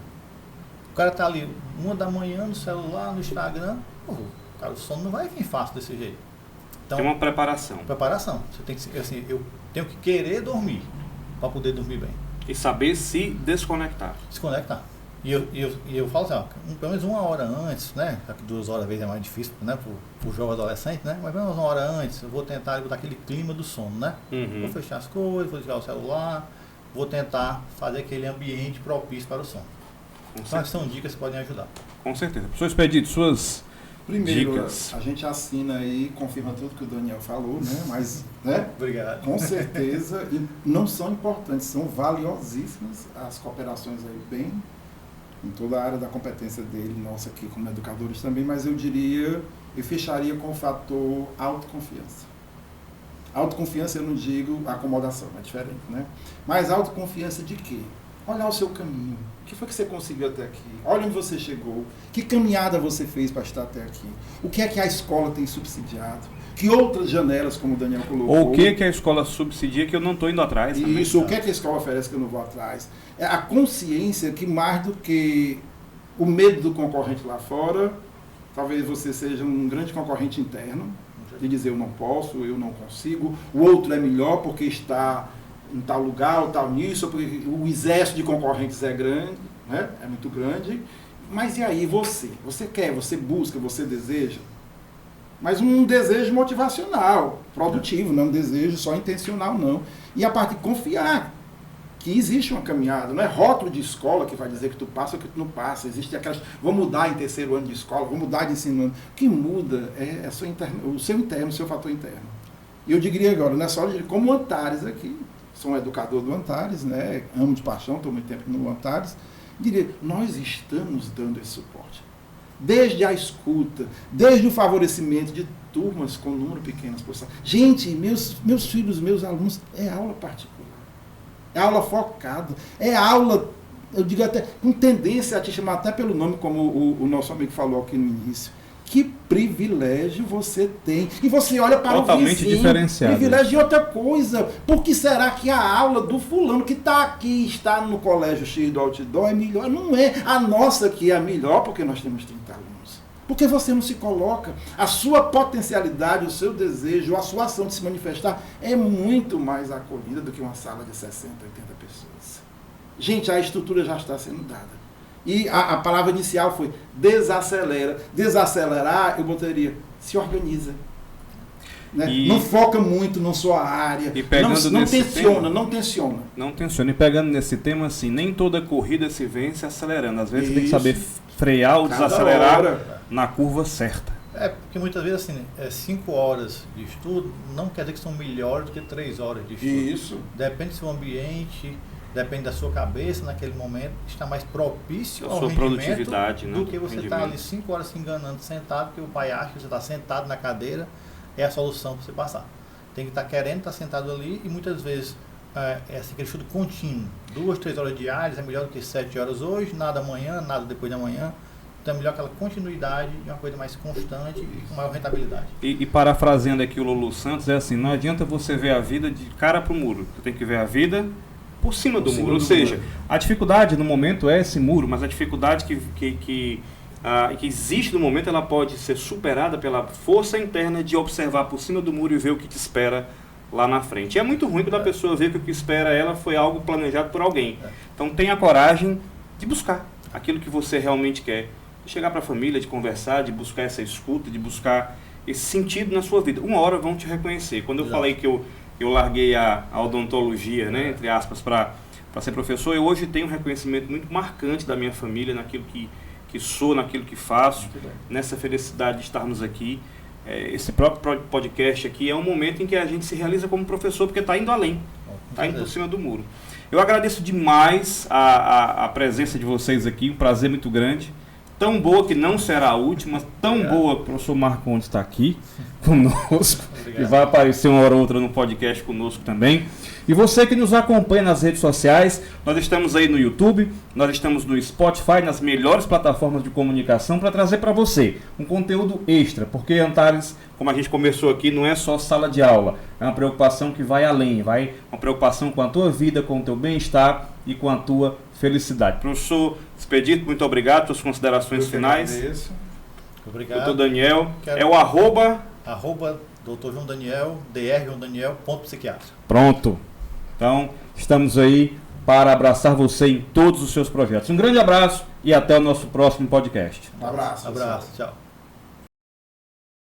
O cara tá ali 1 da manhã no celular, no Instagram, cara, o sono não vai vir fácil desse jeito. Então, Tem uma preparação. preparação. Você tem que, assim, eu tenho que querer dormir para poder dormir bem. E saber se desconectar. Desconectar. E eu falo assim, pelo menos 1 hora antes, né? Já que 2 horas às vezes é mais difícil, né? Pro jovem adolescente, né? Mas pelo menos 1 hora antes, eu vou tentar botar aquele clima do sono, né? Uhum. Vou fechar as coisas, vou desligar o celular, vou tentar fazer aquele ambiente propício para o sono. Com Então, certeza. são dicas que podem ajudar. Com certeza. Professor Expedito, suas Primeiro, dicas. a gente assina aí, confirma tudo que o Daniel falou, né? Mas, né? Obrigado. Com certeza, e não são importantes, são valiosíssimas as cooperações aí, bem em toda a área da competência dele, nossa aqui como educadores também, mas eu fecharia com o fator autoconfiança. Autoconfiança eu não digo acomodação, é diferente, né? Mas autoconfiança de quê? Olhar o seu caminho. O que foi que você conseguiu até aqui? Olha onde você chegou. Que caminhada você fez para estar até aqui? O que é que a escola tem subsidiado? Que outras janelas, como o Daniel colocou? Ou o que a escola subsidia que eu não estou indo atrás também. Isso, o que é que a escola oferece que eu não vou atrás? É a consciência que mais do que o medo do concorrente lá fora, talvez você seja um grande concorrente interno, de dizer eu não posso, eu não consigo, o outro é melhor porque está em tal lugar, ou tal nisso, porque o exército de concorrentes é grande, né? É muito grande. Mas e aí você? Você quer, você busca, você deseja? Mas um desejo motivacional, produtivo, não um desejo só intencional, não. E a parte de confiar que existe uma caminhada, não é rótulo de escola que vai dizer que tu passa ou que tu não passa. Existe aquelas, vou mudar em 3º ano de escola, vou mudar de ensino ano. O que muda é o seu interno, o seu fator interno. E eu diria agora, não é só como o Antares aqui, sou um educador do Antares, né? Amo de paixão, estou muito tempo no Antares, diria, nós estamos dando esse suporte. Desde a escuta, desde o favorecimento de turmas com número pequeno por sala. Gente, meus filhos, meus alunos, é aula particular. É aula focada. É aula, eu digo até, com tendência a te chamar até pelo nome, como o nosso amigo falou aqui no início. Que privilégio você tem. E você olha para totalmente o vizinho. diferenciado. Privilégio é outra coisa. Por que será que a aula do fulano que está aqui, está no colégio X do outdoor é melhor? Não é. A nossa aqui é a melhor porque nós temos 30 alunos. Porque você não se coloca. A sua potencialidade, o seu desejo, a sua ação de se manifestar é muito mais acolhida do que uma sala de 60, 80 pessoas. Gente, a estrutura já está sendo dada. E a palavra inicial foi desacelera. Desacelerar, eu botaria, se organiza. Né? Não foca muito na sua área. E pegando não tensiona. Não tensiona. E pegando nesse tema, assim, nem toda corrida se vence acelerando. Às vezes você tem que saber frear ou desacelerar na curva certa. Porque muitas vezes, assim, 5 horas de estudo não quer dizer que são melhores do que 3 horas de estudo. Isso. Depende do seu ambiente, depende da sua cabeça naquele momento, está mais propício a ao sua rendimento produtividade, né? do que você estar ali 5 horas se enganando sentado, porque o pai acha que você está sentado na cadeira, é a solução para você passar. Tem que estar querendo estar sentado ali e muitas vezes assim, aquele estudo contínuo. 2, 3 horas diárias é melhor do que 7 horas hoje, nada amanhã, nada depois de amanhã. Então é melhor aquela continuidade e uma coisa mais constante e com maior rentabilidade. E parafraseando aqui o Lulu Santos, é assim, não adianta você ver a vida de cara pro muro. Você tem que ver a vida por cima do muro. Ou seja, a dificuldade no momento é esse muro, mas a dificuldade que existe no momento, ela pode ser superada pela força interna de observar por cima do muro e ver o que te espera lá na frente. E é muito ruim quando a pessoa vê que o que espera ela foi algo planejado por alguém. Então tenha coragem de buscar aquilo que você realmente quer. De chegar para a família, de conversar, de buscar essa escuta, de buscar esse sentido na sua vida. Uma hora vão te reconhecer. Quando eu falei que eu larguei a odontologia, né, entre aspas, para ser professor, eu hoje tenho um reconhecimento muito marcante da minha família, naquilo que sou, naquilo que faço, nessa felicidade de estarmos aqui. Esse próprio podcast aqui é um momento em que a gente se realiza como professor, porque está indo além, está indo por cima do muro. Eu agradeço demais a presença de vocês aqui, um prazer muito grande. Tão boa que não será a última, tão boa que o professor Marcondes está aqui conosco, e vai aparecer uma hora ou outra no podcast conosco também. E você que nos acompanha nas redes sociais, nós estamos aí no YouTube, nós estamos no Spotify, nas melhores plataformas de comunicação para trazer para você um conteúdo extra, porque Antares, como a gente começou aqui, não é só sala de aula, é uma preocupação que vai além, uma preocupação com a tua vida, com o teu bem-estar e com a tua felicidade. Professor Expedito, muito obrigado pelas considerações finais. Agradeço. Obrigado. Doutor Daniel, é o arroba Dr. João Daniel, Dr. João Daniel, psiquiatra. Pronto. Então, estamos aí para abraçar você em todos os seus projetos. Um grande abraço e até o nosso próximo podcast. Um abraço. Abraço, tchau.